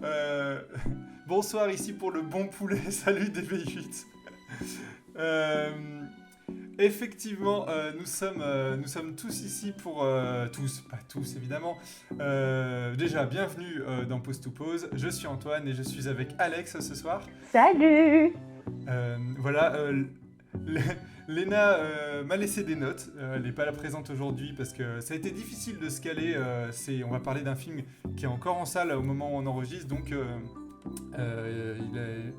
Euh, bonsoir ici pour le bon poulet, salut DB8. Euh, effectivement, nous sommes tous ici pour... tous, pas tous évidemment. Déjà, bienvenue dans Pause to Pause. Je suis Antoine et je suis avec Alex ce soir. Salut! Voilà, L- Léna m'a laissé des notes. Elle n'est pas là présente aujourd'hui parce que ça a été difficile de se caler. On va parler d'un film qui est encore en salle au moment où on enregistre, donc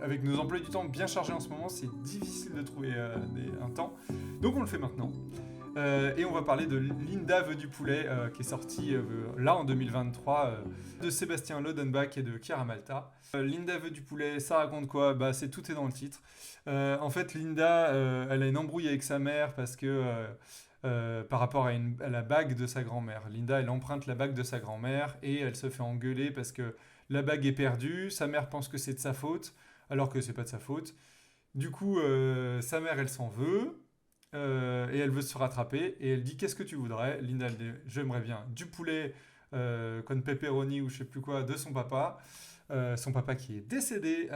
avec nos emplois du temps bien chargés en ce moment, c'est difficile de trouver un temps. Donc on le fait maintenant. Et on va parler de Linda veut du poulet, qui est sorti là en 2023, de Sébastien Lodenbach et de Chiara Malta. Linda veut du poulet, ça raconte quoi? Bah, tout est dans le titre. En fait, Linda, elle a une embrouille avec sa mère parce que par rapport à la bague de sa grand-mère. Linda, elle emprunte la bague de sa grand-mère et elle se fait engueuler parce que la bague est perdue. Sa mère pense que c'est de sa faute, alors que c'est pas de sa faute. Du coup, sa mère, elle s'en veut. Et elle veut se rattraper et elle dit qu'est-ce que tu voudrais. Linda elle dit j'aimerais bien du poulet con pepperoni ou je sais plus quoi de son papa qui est décédé,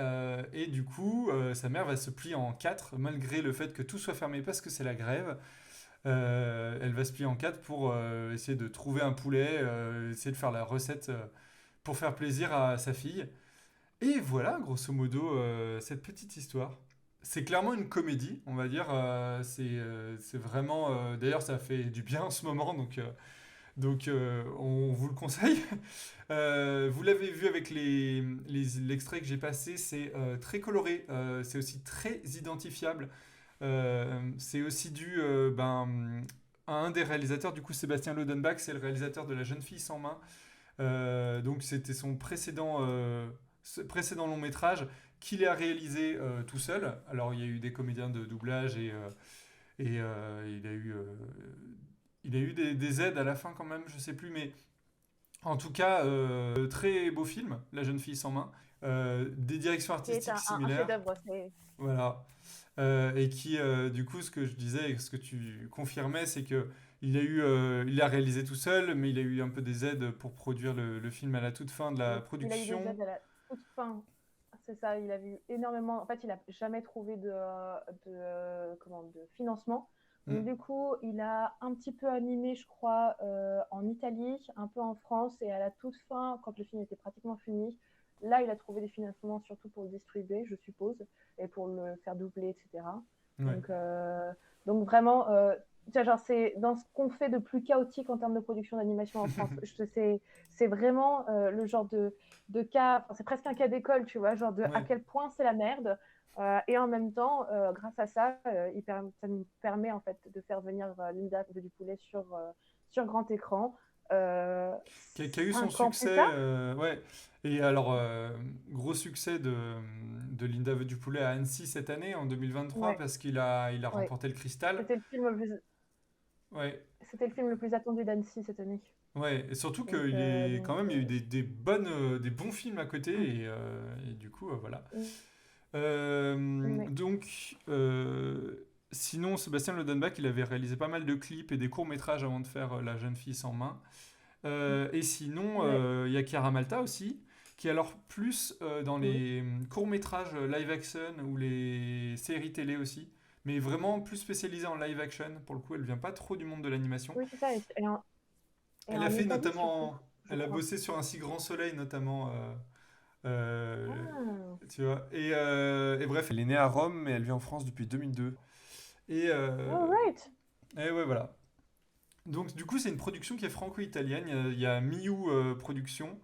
et du coup sa mère va se plier en quatre malgré le fait que tout soit fermé parce que c'est la grève. Elle va se plier en quatre pour essayer de trouver un poulet, essayer de faire la recette pour faire plaisir à sa fille. Et voilà, grosso modo, cette petite histoire. C'est clairement une comédie, on va dire. C'est vraiment. D'ailleurs, ça fait du bien en ce moment, donc on vous le conseille. Vous l'avez vu avec l'extrait que j'ai passé, c'est très coloré, c'est aussi très identifiable. C'est aussi dû à un des réalisateurs, du coup Sébastien Lodenbach, c'est le réalisateur de La jeune fille sans main. Donc c'était son précédent long métrage qu'il a réalisé tout seul. Alors il y a eu des comédiens de doublage et il a eu des aides à la fin quand même, je sais plus, mais en tout cas très beau film, La jeune fille sans main. Des directions Qui est artistiques un similaires, chef-d'œuvre. C'est... voilà. Et qui, du coup, ce que je disais et ce que tu confirmais, c'est que il a réalisé tout seul, mais il a eu un peu des aides pour produire le film à la toute fin de la Oui, il a eu des production. aides à la toute fin. C'est ça, il a vu énormément. En fait, il n'a jamais trouvé de financement. Donc, Mm. du coup, il a un petit peu animé, je crois, en Italie, un peu en France, et à la toute fin, quand le film était pratiquement fini, là, il a trouvé des financements, surtout pour le distribuer, je suppose, et pour le faire doubler, etc. Ouais. Donc, donc vraiment, genre, c'est dans ce qu'on fait de plus chaotique en termes de production d'animation en France. C'est vraiment le genre de cas, enfin, c'est presque un cas d'école, tu vois, genre de à Ouais. quel point c'est la merde. Et en même temps, grâce à ça, ça nous permet en fait de faire venir Linda du poulet sur grand écran. Qui a eu son 5 ans plus succès, tard, ouais. Et alors, gros succès de Linda veut du poulet à Annecy cette année, en 2023, ouais, parce il a ouais. remporté le Cristal. C'était le film le plus, Ouais. c'était le film le plus attendu d'Annecy cette année. Ouais, et surtout Donc, qu'il est quand donc même, il y a eu des bons films à côté, et du coup, voilà. ouais. Donc, sinon, Sébastien Lodenbach, il avait réalisé pas mal de clips et des courts-métrages avant de faire La jeune fille sans main. Et sinon, Ouais. il y a Chiara Malta aussi, qui est alors plus dans Oui, les courts-métrages live action ou les séries télé aussi, mais vraiment plus spécialisée en live action. Pour le coup, elle vient pas trop du monde de l'animation. oui c'est ça. Et Elle a en fait Italie surtout, notamment, je elle a crois. bossé sur Un si grand soleil notamment. Euh, Ah, tu vois. Et bref, elle est née à Rome, mais elle vit en France depuis 2002. Et, all euh, right. et ouais, voilà. Donc, du coup, c'est une production qui est franco-italienne. Il y a Miu Productions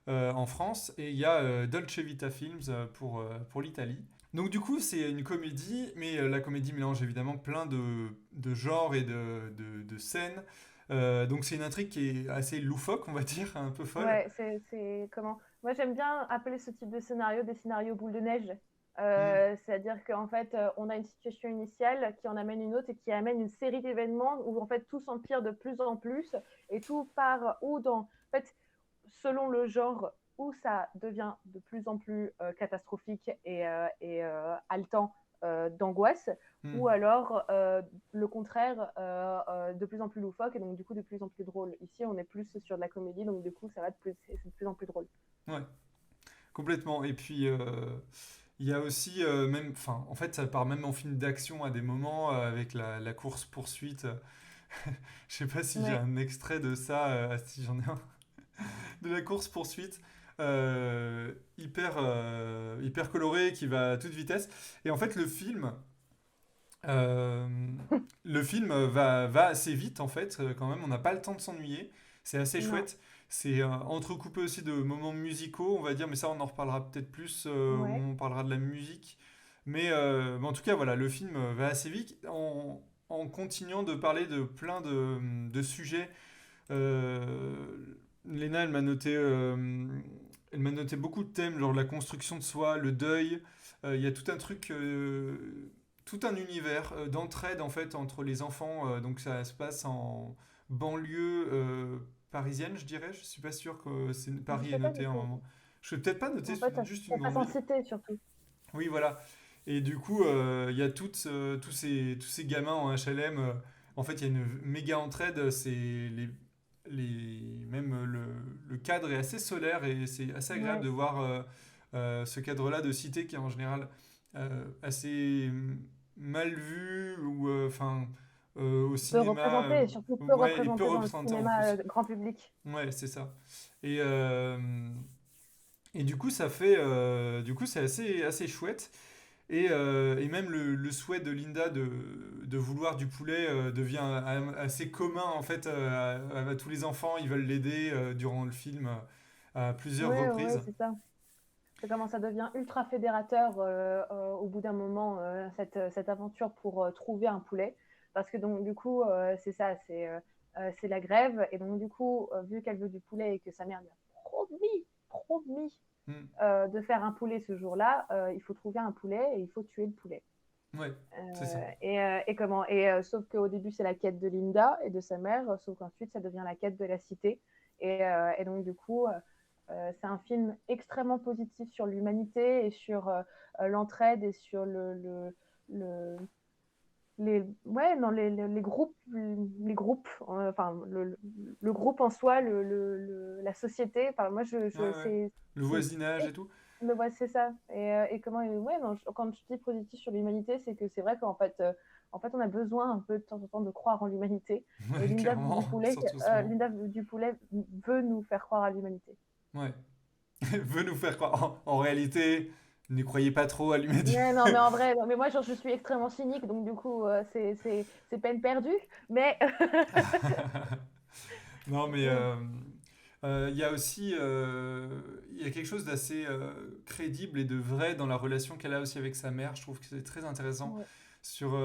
en France et il y a Dolce Vita Films pour l'Italie. Donc, du coup, c'est une comédie, mais la comédie mélange évidemment plein de genres et de scènes. Donc, c'est une intrigue qui est assez loufoque, on va dire, un peu folle. Ouais, c'est comment? Moi, j'aime bien appeler ce type de scénario des scénarios boule de neige. Hmm. C'est-à-dire qu'en fait, on a une situation initiale qui en amène une autre et qui amène une série d'événements où en fait tout s'empire de plus en plus et tout part ou dans, en fait, selon le genre où ça devient de plus en plus catastrophique et haletant. d'angoisse, Hmm. ou alors le contraire, de plus en plus loufoque et donc du coup de plus en plus drôle. Ici, on est plus sur de la comédie, donc du coup, c'est de plus en plus drôle. Ouais, complètement. Et puis, il y a aussi, même, enfin, en fait, ça part même en film d'action à des moments avec la course-poursuite. Je sais pas si j'ai Ouais. un extrait de ça, si j'en ai un, de la course-poursuite. Hyper coloré qui va à toute vitesse. Et en fait, euh, le film va assez vite, en fait, quand même. On n'a pas le temps de s'ennuyer. C'est assez Non. chouette. C'est entrecoupé aussi de moments musicaux, on va dire, mais ça, on en reparlera peut-être plus où Ouais. on parlera de la musique. Mais en tout cas, voilà, le film va assez vite en continuant de parler de plein de sujets. Euh, Léna, elle m'a noté beaucoup de thèmes, genre la construction de soi, le deuil. Il y a tout un truc, tout un univers d'entraide en fait entre les enfants. Donc ça se passe en banlieue parisienne, je dirais. Je suis pas sûr que Je Paris est sais pas du noté à un tout. moment. Je vais peut-être pas noter En fait, juste une ça passe grande en ville. cité surtout. Oui, voilà. Et du coup, il y a tous ces gamins en HLM. En fait, il y a une méga entraide. Même le cadre est assez solaire et c'est assez agréable Ouais. de voir ce cadre-là de cité qui est en général assez mal vu ou enfin au Peu cinéma. représenté et surtout peu Ouais, et peu représenté dans le représenté en cinéma plus. grand public. Ouais, c'est ça. Et, et du coup, du coup, c'est assez chouette. Et même le souhait de Linda de vouloir du poulet devient assez commun en fait à tous les enfants. Ils veulent l'aider durant le film à plusieurs Ouais, ouais, reprises. c'est ça. C'est comment ça devient ultra fédérateur au bout d'un moment, cette aventure pour trouver un poulet. Parce que donc, du coup, c'est ça, c'est la grève. Et donc, du coup, vu qu'elle veut du poulet et que sa mère lui a promis Hmm. de faire un poulet ce jour-là, il faut trouver un poulet et il faut tuer le poulet. Ouais, c'est ça. Et comment sauf qu'au début, c'est la quête de Linda et de sa mère, sauf qu'ensuite, ça devient la quête de la cité. Et donc, du coup, c'est un film extrêmement positif sur l'humanité et sur l'entraide et sur le, ouais, non, les groupes, enfin, le groupe en soi, la société. Enfin, moi, Ouais, ouais. Le c'est voisinage et tout. ouais, c'est ça. Et comment, ouais, non, quand je dis positif sur l'humanité, c'est que c'est vrai en fait, on a besoin un peu de temps en temps de croire en l'humanité. Et Ouais, clairement, surtout en ce moment. Linda du Poulet veut nous faire croire à l'humanité. Ouais. Veut nous faire croire. En réalité, ne croyez pas trop à l'humanité. Ouais, non, mais en vrai, non, mais moi, genre, je suis extrêmement cynique, donc du coup, c'est peine perdue. Mais Non, mais Mm. il y a aussi il y a quelque chose d'assez crédible et de vrai dans la relation qu'elle a aussi avec sa mère. Je trouve que c'est très intéressant. Ouais, Sur,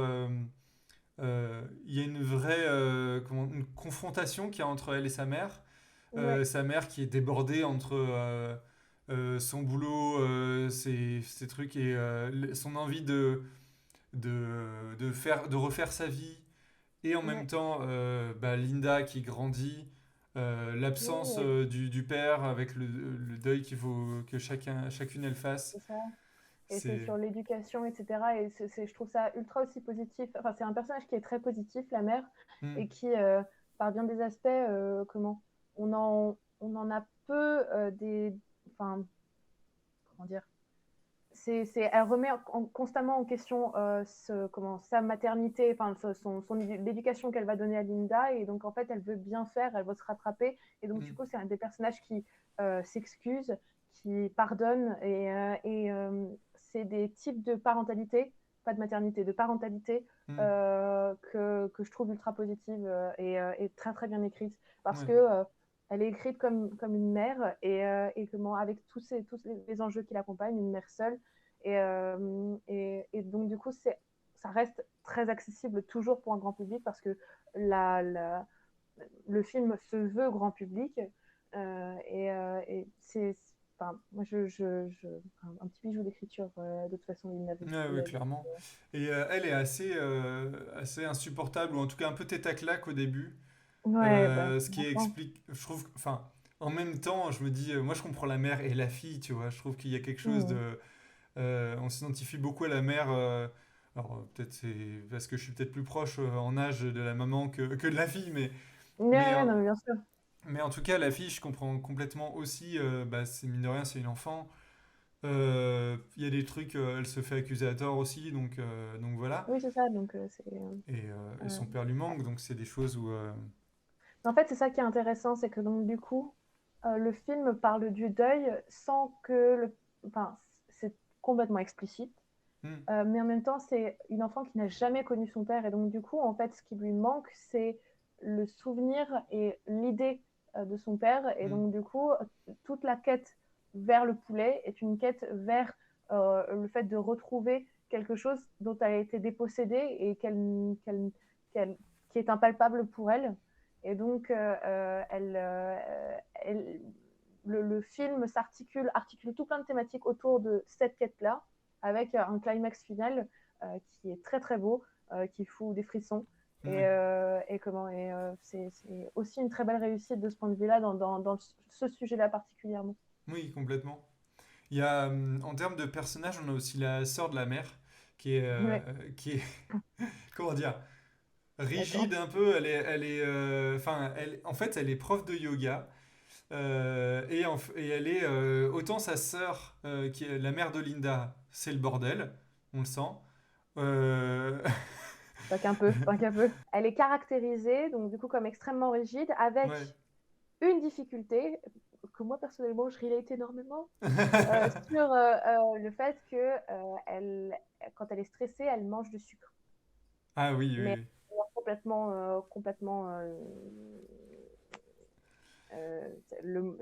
il y a une vraie une confrontation qu'il y a entre elle et sa mère. ouais, Sa mère qui est débordée entre son boulot, ses trucs et son envie de refaire sa vie et en même ouais, temps, bah, Linda qui grandit, l'absence ouais, du père avec le deuil qu'il faut que chacune elle fasse. c'est ça. Et c'est C'est... sur l'éducation, etc. Et je trouve ça ultra aussi positif. Enfin, c'est un personnage qui est très positif, la mère, Hmm, et qui, par bien des aspects, on en a peu enfin, comment dire, elle remet constamment en question sa maternité, enfin l'éducation qu'elle va donner à Linda, et donc en fait elle veut bien faire, elle veut se rattraper, et donc du hmm, coup c'est un des personnages qui s'excuse, qui pardonne, c'est des types de parentalité, pas de maternité, de parentalité hmm, que je trouve ultra positive et très très bien écrite, parce ouais, que elle est écrite comme une mère et comment avec tous les enjeux qui l'accompagnent, une mère seule et donc, du coup, ça reste très accessible toujours pour un grand public parce que la, la, le film se veut grand public. Et c'est. Enfin, moi, un petit bijou d'écriture, de toute façon, il n'avait du ouais, ouais, poulet. Donc, clairement. Et elle est assez insupportable, ou en tout cas un peu tête à claque au début. ouais, bah, Ce qui franchement. explique, je trouve, enfin, en même temps, je me dis, moi je comprends la mère et la fille, tu vois. Je trouve qu'il y a quelque chose Mm. de. On s'identifie beaucoup à la mère Alors peut-être c'est parce que je suis peut-être plus proche en âge de la maman que de la fille, mais, Ouais, euh, non, mais bien sûr. mais en tout cas la fille je comprends complètement aussi, bah, c'est mine de rien c'est une enfant. Il y a des trucs, elle se fait accuser à tort aussi, donc voilà. Oui, c'est ça. Donc, Et euh, son père lui manque, donc c'est des choses où... En fait, c'est ça qui est intéressant, c'est que donc du coup, le film parle du deuil sans que enfin, c'est complètement explicite. hmm, Mais en même temps, c'est une enfant qui n'a jamais connu son père. Et donc, du coup, en fait, ce qui lui manque, c'est le souvenir et l'idée de son père. Et hmm, donc, du coup, toute la quête vers le poulet est une quête vers le fait de retrouver quelque chose dont elle a été dépossédée et qu'elle, qui est impalpable pour elle. Et donc, elle, le film articule tout plein de thématiques autour de cette quête-là avec un climax final qui est très très beau, qui fout des frissons. oui, C'est aussi une très belle réussite de ce point de vue-là dans ce sujet-là particulièrement. oui, complètement. Il y a, en termes de personnages, on a aussi la sœur de la mère, qui est, euh, Ouais, qui est comment dire, d'accord. rigide un peu. En fait, elle est prof de yoga. Et elle est autant sa sœur, qui est la mère de Linda, c'est le bordel, on le sent. Euh, Pas qu'un peu, pas qu'un peu. Elle est caractérisée, donc du coup, comme extrêmement rigide, avec ouais. une difficulté que moi, personnellement, je relate énormément, sur le fait que quand elle est stressée, elle mange du sucre. Ah oui, oui, Mais oui. complètement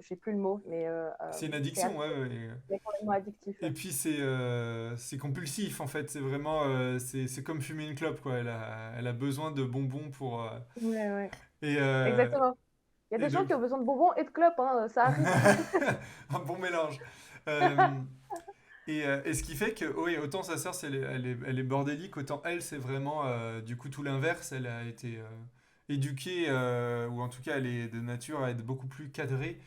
j'ai plus le mot, mais C'est une c'est addiction, ouais, ouais. complètement addictif. Et Ouais, puis c'est compulsif en fait, c'est vraiment c'est comme fumer une clope quoi. Elle a besoin de bonbons pour ouais, ouais. et, euh, Exactement. Il y a et des gens donc qui ont besoin de bonbons et de clopes, hein, ça arrive. un bon mélange. Euh, et ce qui fait que oui, autant sa sœur elle est bordélique, autant elle c'est vraiment du coup tout l'inverse. Elle a été éduquée ou en tout cas elle est de nature à être beaucoup plus cadrée.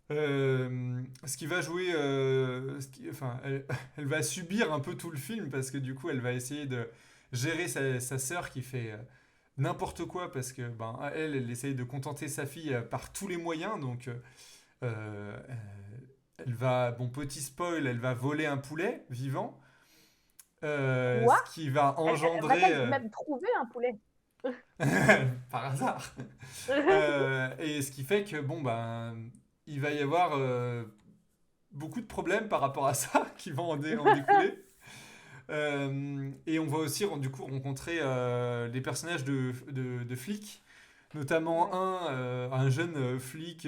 Ce qui va jouer, enfin, elle va subir un peu tout le film parce que du coup, elle va essayer de gérer sa sœur qui fait n'importe quoi parce que ben elle essaye de contenter sa fille par tous les moyens. Donc, euh, elle va, bon petit spoil, elle va voler un poulet vivant, Quoi? ce qui va engendrer Va-t-elle même trouver un poulet? par hasard. Et ce qui fait que bon ben il va y avoir beaucoup de problèmes par rapport à ça qui vont en découler. Et on va aussi du coup rencontrer des personnages de flics, notamment Ouais. un jeune flic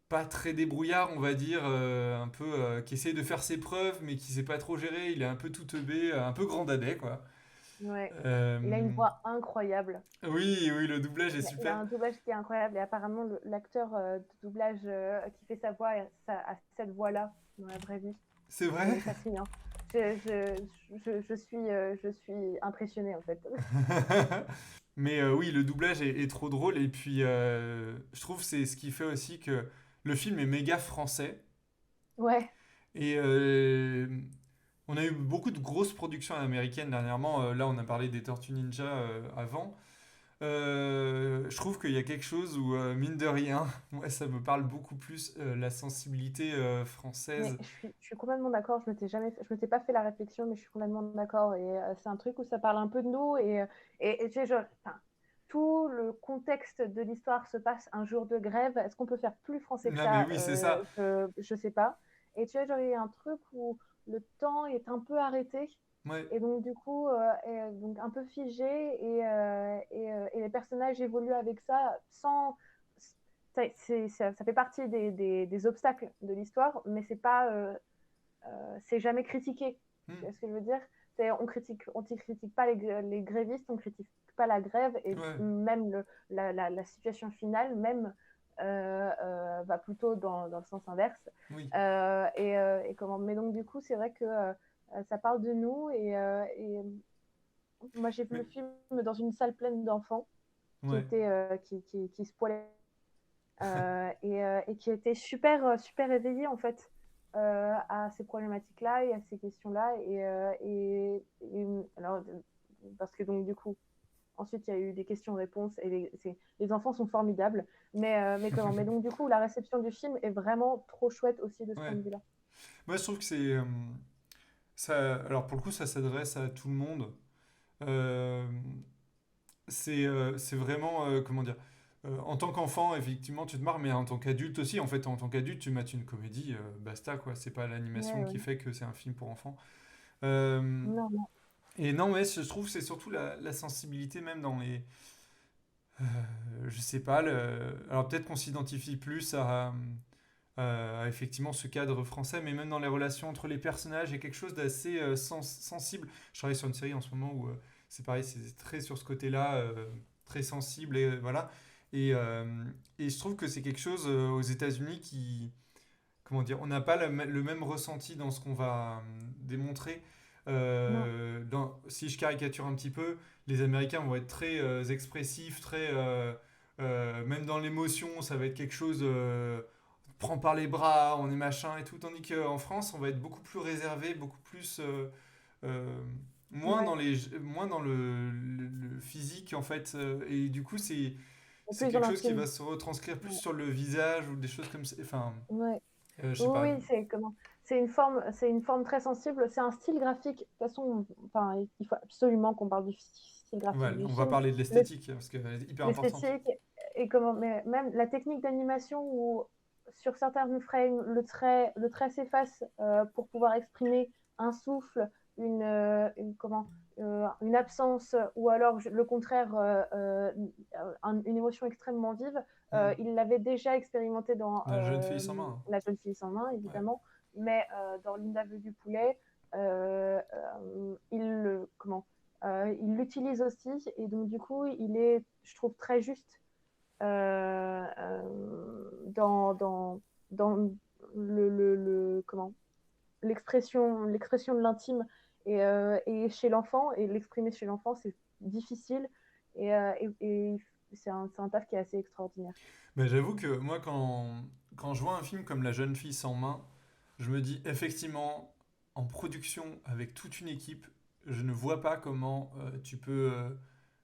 pas très débrouillard, on va dire, un peu qui essaie de faire ses preuves mais qui sait pas trop gérer. Il est un peu tout teubé, un peu grand dadais quoi. Ouais. Il a une Euh, voix incroyable. oui, oui, le doublage est Il a super. un doublage qui est incroyable et apparemment l'acteur de doublage qui fait sa voix a cette voix-là dans la vraie vie. C'est vrai? C'est fascinant. Je suis impressionnée en fait. Mais oui, le doublage est trop drôle. Et puis, je trouve que c'est ce qui fait aussi que le film est méga français. Ouais, Et on a eu beaucoup de grosses productions américaines dernièrement. Là, on a parlé des Tortues Ninja avant. Je trouve qu'il y a quelque chose où, mine de rien, moi, ça me parle beaucoup plus la sensibilité mais française. je suis complètement d'accord. Je m'étais pas fait la réflexion, mais je suis complètement d'accord. Et c'est un truc où ça parle un peu de nous. Et tu sais, enfin, tout le contexte de l'histoire se passe un jour de grève. Est-ce qu'on peut faire plus français que Non, mais ça? oui, c'est ça. Je sais pas. Et tu sais, genre, il y a un truc où le temps est un peu arrêté. Ouais. Et donc, du coup, donc un peu figé. Et les personnages évoluent avec ça sans. Ça fait partie des obstacles de l'histoire, mais c'est jamais critiqué. Hmm. Tu vois ce que je veux dire? On ne critique pas les grévistes, on ne critique pas la grève, et Ouais. même la situation finale même va plutôt dans le sens inverse. Oui. Mais donc du coup, c'est vrai que ça parle de nous, moi j'ai vu le Mais, film dans une salle pleine d'enfants ouais. qui se poilaient et qui était super éveillé en fait à ces problématiques-là et à ces questions-là. Alors parce que donc du coup, ensuite il y a eu des questions-réponses et les enfants sont formidables. Mais donc du coup, la réception du film est vraiment trop chouette aussi de ce point Ouais. de vue-là. Moi, je trouve que alors pour le coup, ça s'adresse à tout le monde. Euh, c'est vraiment, comment dire, en tant qu'enfant, effectivement, tu te marres, mais en tant qu'adulte aussi, en fait, en tant qu'adulte, tu mates une comédie, basta, quoi. C'est pas l'animation Ouais, qui ouais. fait que c'est un film pour enfants. Euh, Non, non. et non, ouais, je trouve que c'est surtout la sensibilité, même dans les. euh, je sais pas, alors peut-être qu'on s'identifie plus à effectivement ce cadre français, mais même dans les relations entre les personnages, il y a quelque chose d'assez sensible. Je travaille sur une série en ce moment où c'est pareil, c'est très sur ce côté-là, très sensible, et voilà. Et, euh, et je trouve que c'est quelque chose aux États-Unis qui, comment dire, on n'a pas le même ressenti dans ce qu'on va démontrer. Non. Si je caricature un petit peu, les Américains vont être très expressifs, même dans l'émotion, ça va être quelque chose, prend par les bras, on est machin et tout, tandis qu'en France, on va être beaucoup plus réservé, beaucoup plus euh, Ouais. moins dans le physique en fait, et du coup Et c'est plus dans quelque chose qui l'intime. va se retranscrire plus Ouais. sur le visage ou des choses comme ça. Enfin, Ouais. je sais Oui, pas. oui, c'est une forme très sensible. C'est un style graphique. De toute façon, enfin, il faut absolument qu'on parle du style graphique Voilà, du on va film. parler de Le- l'esthétique parce qu'elle est hyper importante. L'esthétique et mais même la technique d'animation où sur certains frames, le trait s'efface pour pouvoir exprimer un souffle, une absence ou alors le contraire, une émotion extrêmement vive. Hmm. Il l'avait déjà expérimenté dans La jeune fille sans main. La jeune fille sans main, Ouais. évidemment, mais dans Linda veut du poulet, il l'utilise aussi et donc du coup, il est, je trouve, très juste dans dans l'expression de l'intime et chez l'enfant et l'exprimer chez l'enfant, c'est difficile et c'est un taf qui est assez extraordinaire. Mais j'avoue que moi, quand je vois un film comme La jeune fille sans main, je me dis effectivement, en production avec toute une équipe, je ne vois pas comment tu peux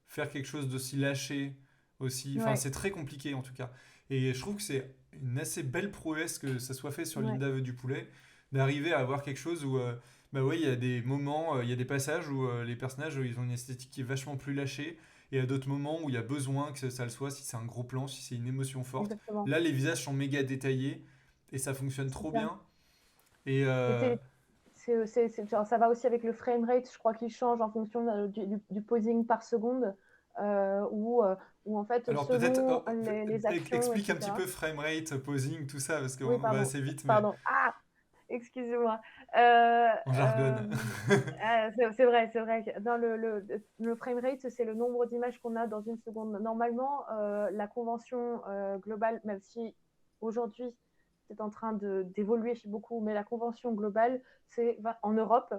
faire quelque chose d'aussi lâché, aussi. Enfin, Ouais, c'est très compliqué en tout cas. Et je trouve que c'est une assez belle prouesse que ça soit fait sur ouais, Linda veut du poulet, d'arriver à avoir quelque chose où, bah ouais, il y a des moments, il y a des passages où les personnages, ils ont une esthétique qui est vachement plus lâchée. Et à d'autres moments où il y a besoin que ça le soit, si c'est un gros plan, si c'est une émotion forte. exactement. Là, les visages sont méga détaillés et ça fonctionne C'est trop ça. bien. Et Et genre, ça va aussi avec le frame rate, je crois qu'il change en fonction du posing par seconde, euh, où, euh, où en fait, alors peut-être selon les actions, explique un petit etc. peu framerate, posing, tout ça, parce Oui, qu'on va pardon, assez vite, mais pardon. Ah, excusez-moi. Euh, on jargonne. euh, c'est vrai, c'est vrai. Dans le frame rate, c'est le nombre d'images qu'on a dans une seconde. Normalement, la convention globale, même si aujourd'hui c'est en train d'évoluer beaucoup, mais la convention globale, en Europe,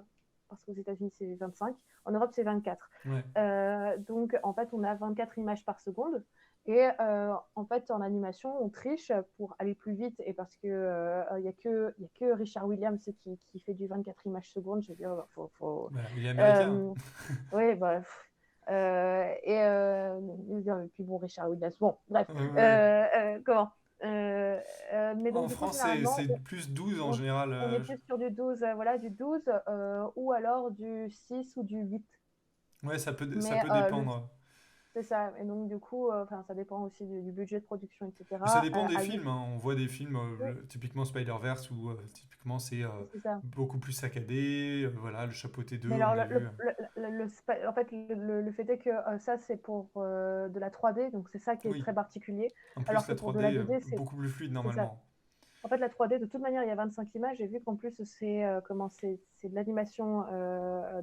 parce qu'aux États-Unis c'est 25, en Europe c'est 24. Ouais. Donc en fait, on a 24 images par seconde. Et en fait, en animation, on triche pour aller plus vite et parce que y a que Richard Williams qui fait du 24 images secondes. Je veux dire, Voilà, il est américain. euh, ouais, bah, et puis bon, Richard Williams. Bon, bref. Ouais, ouais. Comment Mais donc En du coup, France, généralement, c'est plus 12 en on, général. on est plus sur du 12, voilà, du 12 ou alors du 6 ou du 8. Ouais, ça Mais peut dépendre. c'est ça. Et donc, du coup, ça dépend aussi du budget de production, Mais ça etc. dépend des films, hein. On voit des films, Oui, typiquement Spider-Verse, où typiquement c'est c'est ça. beaucoup plus saccadé. Voilà, le chapeauté 2, Mais on alors, a vu. en fait, le fait est que ça, c'est pour de la 3D, donc c'est ça qui est Oui, très particulier. en plus Alors la que pour de la 3D, 2D, beaucoup plus fluide c'est ça. normalement. En fait, la 3D, de toute manière, il y a 25 images, et vu qu'en plus, c'est de l'animation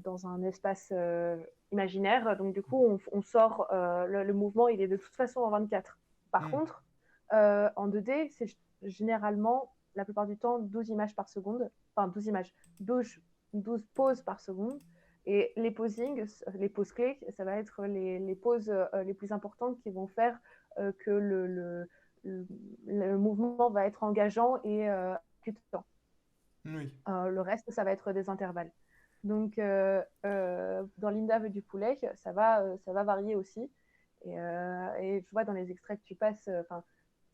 dans un espace imaginaire, donc du coup, on sort, le mouvement, il est de toute façon en 24. Par Hmm. contre, en 2D, c'est généralement, la plupart du temps, 12 images par seconde, enfin 12 images, 12 poses par seconde. Et les posings, les poses clés, ça va être les poses les plus importantes qui vont faire que le mouvement va être engageant et percutant. Oui. Le reste, ça va être des intervalles. Donc, dans Linda veut du poulet, ça va varier aussi. Et je vois dans les extraits que tu passes, enfin,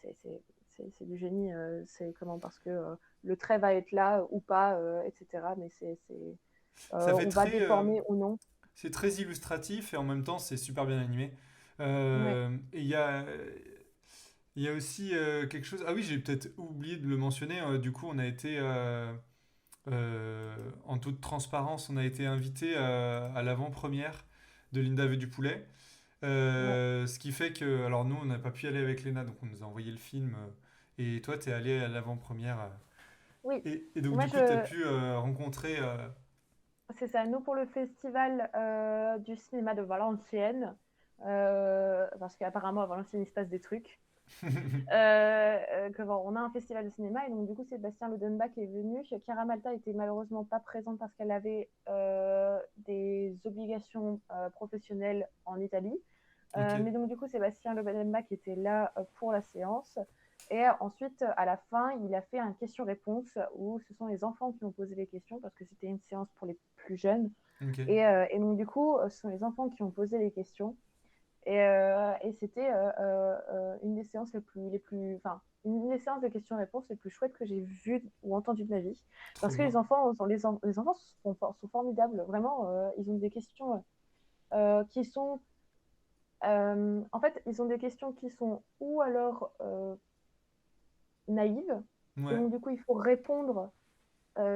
c'est du génie. C'est comment parce que le trait va être là ou pas, etc. Mais Ça fait on va très, déformer ou non. c'est très illustratif et en même temps c'est super bien animé. Ouais, Et il y a aussi quelque chose. Ah oui, j'ai peut-être oublié de le mentionner. Du coup, on a été en toute transparence, on a été invité à l'avant-première de Linda veut du poulet. ouais. Ce qui fait que, alors nous, on n'a pas pu y aller avec Léna, donc on nous a envoyé le film. Et toi, t'es allé à l'avant-première. Oui. Et donc, Moi, du coup, t'as pu rencontrer. c'est ça. Nous, pour le festival du cinéma de Valenciennes, parce qu'apparemment à Valenciennes, il se passe des trucs. Bon, on a un festival de cinéma et donc du coup Sébastien Lodenbach est venu. Chiara Malta était malheureusement pas présente parce qu'elle avait des obligations professionnelles en Italie. Ok, Mais donc du coup Sébastien Lodenbach était là pour la séance. Et ensuite, à la fin, il a fait un question-réponse où ce sont les enfants qui ont posé les questions parce que c'était une séance pour les plus jeunes. ok, Et donc, du coup, ce sont les enfants qui ont posé les questions. Et c'était une des séances enfin, une des séances de questions-réponses les plus chouettes que j'ai vues ou entendues de ma vie. trop Parce que bien. les enfants sont formidables. Vraiment, ils ont des questions qui sont. En fait, ils ont des questions qui sont ou alors naïves. Et Ouais, donc, du coup, il faut répondre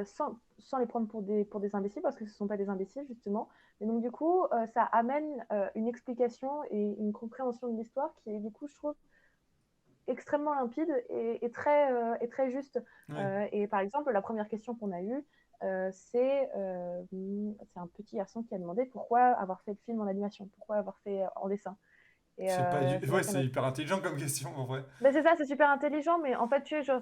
sans les prendre pour des imbéciles, parce que ce ne sont pas des imbéciles, justement. Et donc, du coup, ça amène une explication et une compréhension de l'histoire qui est, du coup, je trouve, extrêmement limpide et très juste. ouais, Et par exemple, la première question qu'on a eue, c'est un petit garçon qui a demandé pourquoi avoir fait le film en animation, pourquoi avoir fait en dessin. Et c'est pas du. Ouais, Sébastien c'est m'a hyper intelligent comme question en vrai. ben, c'est ça, c'est super intelligent, mais en fait, tu sais, genre,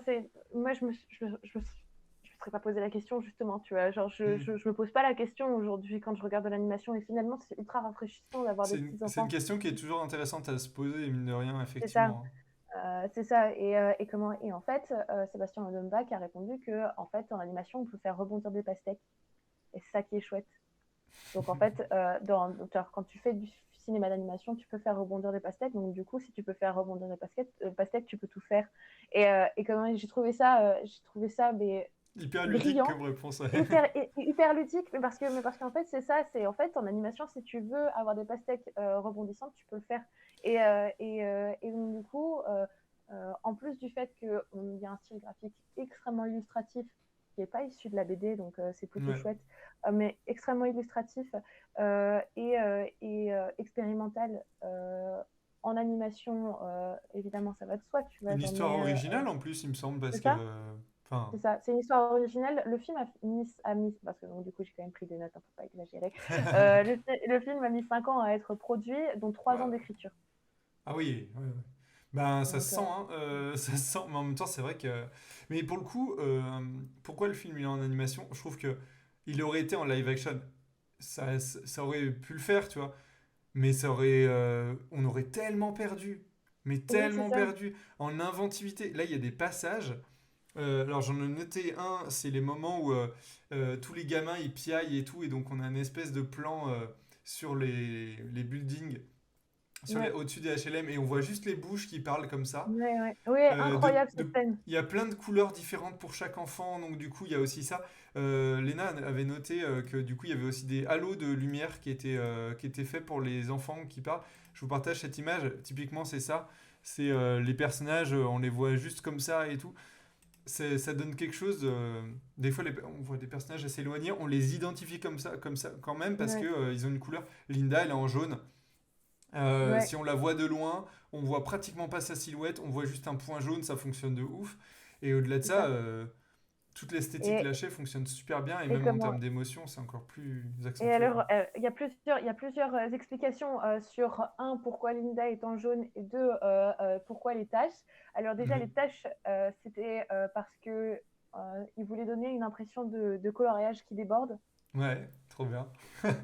moi, je me serais pas posé la question, justement, tu vois. Genre, Hmm. je me pose pas la question aujourd'hui quand je regarde de l'animation, et finalement, c'est ultra rafraîchissant d'avoir des petits C'est une enfants. question qui est toujours intéressante à se poser, mine de rien, C'est ça, effectivement. c'est ça. Et en fait, Sébastien Lodenbach a répondu que, en fait, en animation, on peut faire rebondir des pastèques, et c'est ça qui est chouette. Donc, en fait, genre, quand tu fais du cinéma d'animation, tu peux faire rebondir des pastèques. Donc, du coup, si tu peux faire rebondir des pastèques, tu peux tout faire. Et comment j'ai trouvé ça mais, Hyper ludique brillant, comme réponse. Ouais. hyper ludique. Mais parce qu'en fait, c'est ça. C'est en fait en animation, si tu veux avoir des pastèques rebondissantes, tu peux le faire. Et donc, du coup, en plus du fait qu'il y a un style graphique extrêmement illustratif qui n'est pas issu de la BD, donc c'est plutôt Ouais. chouette, mais extrêmement illustratif et expérimental en animation, évidemment, ça va de soi, tu vois, Une genre, histoire mais originale en plus, il me semble, parce c'est que. ça, Enfin. c'est ça, c'est une histoire originale. Le film a mis parce que donc, du coup j'ai quand même pris des notes, hein, faut pas exagérer. Le film a mis 5 ans à être produit, dont 3 ans Voilà. d'écriture. Ah oui, ouais, ouais. Ben, ça se Donc sent, hein, ça se sent, mais en même temps, c'est vrai que. Mais pour le coup, pourquoi le film il est en animation? Je trouve que il aurait été en live action. Ça aurait pu le faire, tu vois. Mais ça aurait, on aurait tellement perdu. Mais oui, c'est tellement ça. perdu en inventivité. Là, il y a des passages. Alors, j'en ai noté un, c'est les moments où tous les gamins ils piaillent et tout, et donc on a une espèce de plan sur les buildings Ouais, au-dessus des HLM et on voit juste les bouches qui parlent comme ça. ouais, ouais. Ouais, Euh, de, incroyable cette scène. il y a plein de couleurs différentes pour chaque enfant, donc du coup il y a aussi ça. Léna avait noté que du coup il y avait aussi des halos de lumière qui étaient faits pour les enfants qui parlent. Je vous partage cette image, typiquement c'est ça. C'est les personnages, on les voit juste comme ça et tout. Ça donne quelque chose. Des fois, on voit des personnages assez éloignés, on les identifie comme ça quand même parce que Ouais, ils ont une couleur. Linda, elle est en jaune. ouais, Si on la voit de loin, on voit pratiquement pas sa silhouette, on voit juste un point jaune, ça fonctionne de ouf. Et au-delà de c'est ça, ça. toute l'esthétique Et, lâchée fonctionne super bien, et et même en comment termes d'émotion, c'est encore plus Et accentué, quoi. alors, il y a plusieurs explications sur, un, pourquoi Linda est en jaune, et deux, pourquoi les taches. Alors déjà, les Mhm. taches, c'était parce que il voulait donner une impression de coloriage qui déborde. Ouais, trop bien.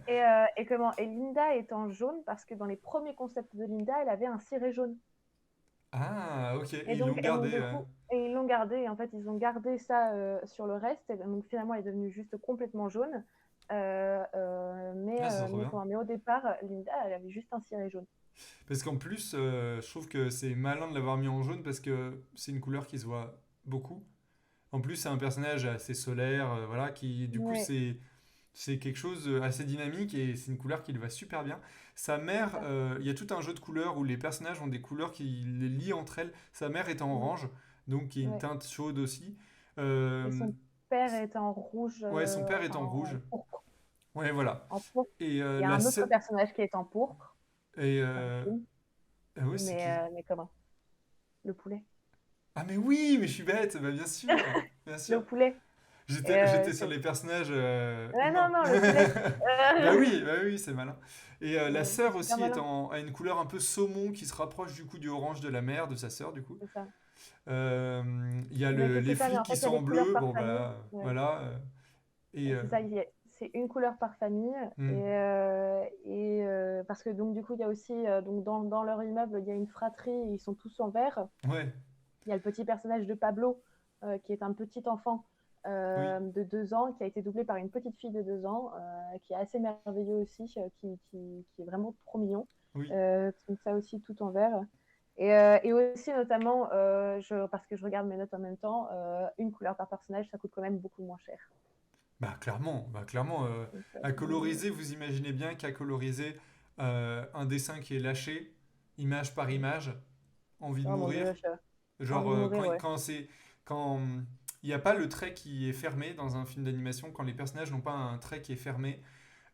Et Linda est en jaune parce que dans les premiers concepts de Linda, elle avait un ciré jaune. Ah, ok, et ils l'ont Et donc gardé. du coup, et ils l'ont gardé. Et en fait, ils ont gardé ça sur le reste. Et donc finalement, elle est devenue juste complètement jaune. Ah, c'est trop bien. Mais au départ, Linda, elle avait juste un ciré jaune. Parce qu'en plus, je trouve que c'est malin de l'avoir mis en jaune parce que c'est une couleur qui se voit beaucoup. En plus, c'est un personnage assez solaire, voilà, qui du coup Ouais, c'est quelque chose assez dynamique et c'est une couleur qui lui va super bien. Sa c'est mère, ça. il y a tout un jeu de couleurs où les personnages ont des couleurs qui les lient entre elles. Sa mère est en Ouais, orange, donc qui est une ouais. teinte chaude aussi. Et Euh, son père était en rouge, ouais, son père est en rouge. en pourpre. Ouais, voilà. En pourpre. Et Il y a la un autre sœur. personnage qui est en pourpre Et dans le film. ah ouais, c'est qui? Mais comment? Le poulet. Ah, mais oui, mais je suis bête, bah, bien sûr, bien Le sûr. poulet. J'étais sur les personnages Ouais, non, humains. non, le poulet. Bah oui, c'est malin. Et la C'est sœur super aussi malin. a une couleur un peu saumon qui se rapproche du coup du orange de la mère, de sa sœur du coup. C'est ça. Il y a Mais les c'est ça, mais flics en qui fait, il y a sont les en couleurs bleu, par bon famille. bah Ouais. voilà. Et C'est ça, c'est une couleur par famille. hmm, Parce que donc, du coup, il y a aussi, donc, dans leur immeuble, il y a une fratrie, ils sont tous en vert. ouais, Il y a le petit personnage de Pablo, qui est un petit enfant oui, de 2 ans, qui a été doublé par une petite fille de 2 ans, qui est assez merveilleux aussi, qui est vraiment trop mignon. oui. Donc ça aussi, tout en vert. Et aussi, notamment, parce que je regarde mes notes en même temps, une couleur par personnage, ça coûte quand même beaucoup moins cher. Bah clairement, Donc, à coloriser, vous imaginez bien qu'à coloriser un dessin qui est lâché, image par image, envie de oh mon mourir. dieu, j'ai Genre, envie de mourir, ouais. quand il n'y a pas le trait qui est fermé dans un film d'animation, quand les personnages n'ont pas un trait qui est fermé,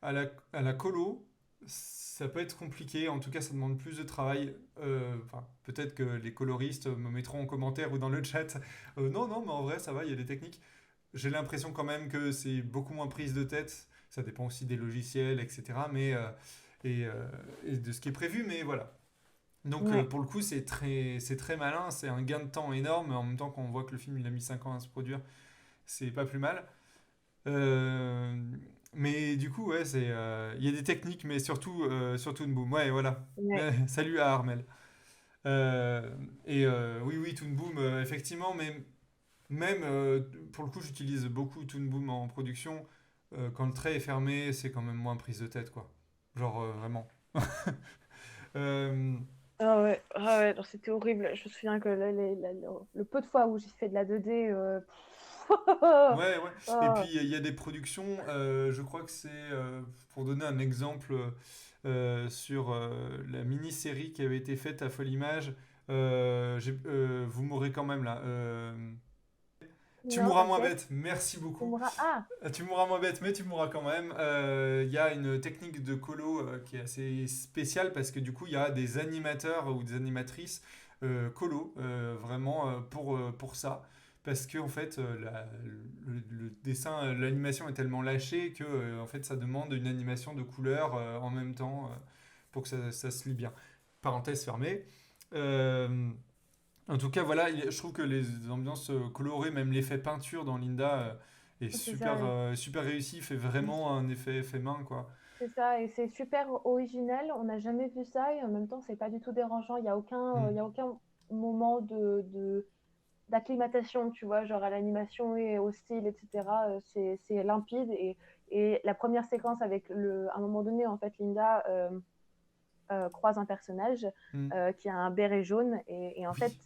à la colo, ça peut être compliqué. En tout cas, ça demande plus de travail. Enfin, peut-être que les coloristes me mettront en commentaire ou dans le chat. Non, non, mais en vrai, ça va, il y a des techniques. J'ai l'impression quand même que c'est beaucoup moins prise de tête. Ça dépend aussi des logiciels, etc. Et, euh, et de ce qui est prévu, mais voilà. Donc Ouais, pour le coup, c'est très malin, c'est un gain de temps énorme, mais en même temps, quand on voit que le film il a mis 5 ans à se produire, c'est pas plus mal. Euh, mais du coup, ouais, il y a des techniques, mais surtout Toon Boom. Ouais, voilà. ouais. Salut à Armel. Oui, oui, Toon Boom, effectivement, mais même pour le coup, j'utilise beaucoup Toon Boom en production. Quand le trait est fermé, c'est quand même moins prise de tête, quoi. Genre vraiment. Euh, Ah ouais, non, c'était horrible. Je me souviens que le peu de fois où j'ai fait de la 2D, Ouais, ouais. Et oh, puis il y a des productions, je crois que c'est, pour donner un exemple, sur la mini-série qui avait été faite à Folimage, vous m'aurez quand même là. Tu non, mourras moins t'inquiète. bête, merci Tu beaucoup. mourras. Ah, Tu mourras moins bête, mais tu mourras quand même. Il y a une technique de colo qui est assez spéciale parce que du coup il y a des animateurs ou des animatrices colo vraiment pour ça. Parce que en fait le dessin, l'animation est tellement lâchée que en fait ça demande une animation de couleurs en même temps pour que ça se lie bien. Parenthèse fermée. Euh, En tout cas, voilà, je trouve que les ambiances colorées, même l'effet peinture dans Linda est c'est ça. super réussi, il fait vraiment un effet main, quoi. C'est ça, et c'est super original. On n'a jamais vu ça, et en même temps, c'est pas du tout dérangeant. Il y Hmm. a aucun moment d'acclimatation, tu vois, genre à l'animation et au style, etc. C'est limpide. Et la première séquence avec à un moment donné, en fait, Linda croise un personnage Hmm. qui a un béret jaune. Et en fait, Oui.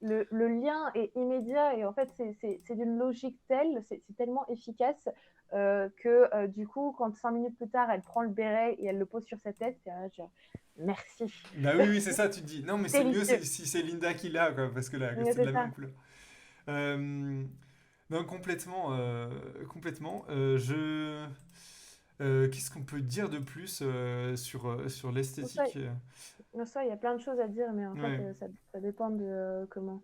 le lien est immédiat. Et en fait, c'est d'une logique telle, c'est tellement efficace que du coup, quand 5 minutes plus tard, elle prend le béret et elle le pose sur sa tête, c'est genre, merci. Bah oui, oui, c'est ça, tu te dis. Non, mais c'est mieux Délicieux. si c'est Linda qui l'a, quoi, parce que là, c'est de C'est la même ça. couleur. Euh, non, complètement, complètement. Qu'est-ce qu'on peut dire de plus sur Pour ça, l'esthétique? il y a plein de choses à dire, mais en fait, Ouais. ça dépend de comment.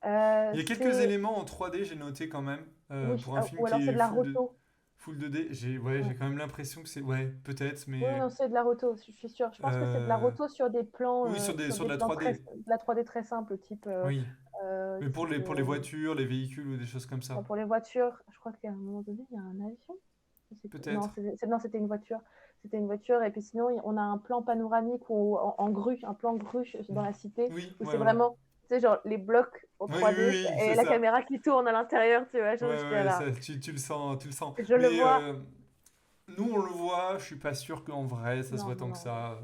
Il y a quelques C'est. éléments en 3D, j'ai noté quand même, Oui, pour un film ou alors qui c'est est de la roto. full 2D. Ouais, j'ai Ouais. quand même l'impression que c'est. Ouais, peut-être, Oui, mais. non, c'est de la roto, je suis sûre. Je pense que c'est de la euh, roto sur des plans, Oui, sur de la très, 3D. de la 3D très simple, type, Oui. Mais type pour les voitures, les véhicules ou des choses comme ça. pour les voitures. Je crois qu'à un moment donné, il y a un avion. Je sais plus. Non, Peut-être. non, c'était une voiture. C'était une voiture. Et puis sinon, on a un plan panoramique en grue, un plan grue dans la cité, Oui, où ouais, c'est ouais. vraiment, tu sais, genre les blocs en Oui, oui, 3D oui, c'est et la ça. caméra qui tourne à l'intérieur, tu vois. Ouais, J'étais ouais, là. ça, tu le sens, tu le sens. Je le Mais vois. nous on le voit, je suis pas sûr qu'en vrai ça se Non, voit non, tant que non, ça.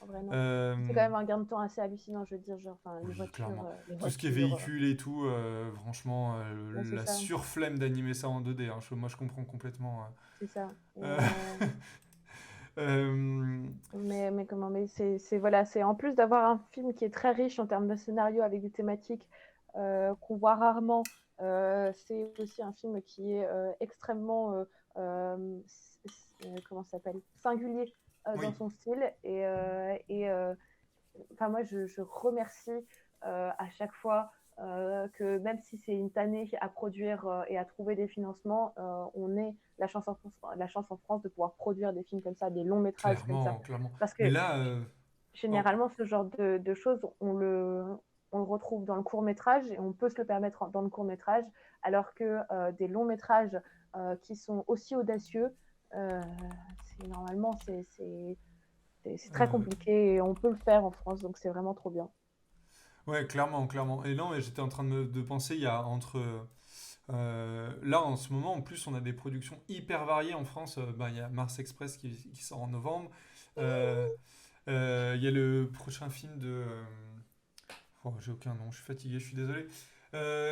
en vrai, non. C'est quand Euh, même un gain de temps assez hallucinant, je veux dire, genre, enfin, oui, clairement. les Tout ce qui est voitures, véhicule et tout, franchement, ouais, c'est la ça, surflemme d'animer ça en 2D, hein, moi je comprends complètement. c'est ça. Euh, euh, Voilà, c'est en plus d'avoir un film qui est très riche en termes de scénario avec des thématiques qu'on voit rarement. C'est aussi un film qui est extrêmement comment ça s'appelle, singulier dans oui, son style enfin moi je remercie à chaque fois que même si c'est une tannée à produire et à trouver des financements, on ait la chance en France de pouvoir produire des films comme ça, des longs métrages comme ça. clairement, clairement. Parce Mais que là, bon, généralement, ce genre de choses, on le retrouve dans le court métrage et on peut se le permettre dans le court métrage, alors que des longs métrages qui sont aussi audacieux, euh, normalement, c'est très euh, compliqué et on peut le faire en France, donc c'est vraiment trop bien. ouais, clairement, clairement. Et non, mais j'étais en train de penser, il y a entre là, en ce moment, en plus, on a des productions hyper variées en France. Bah, il y a Mars Express qui sort en novembre. Euh, il y a le prochain film de... oh, j'ai aucun nom, je suis fatigué, je suis désolé.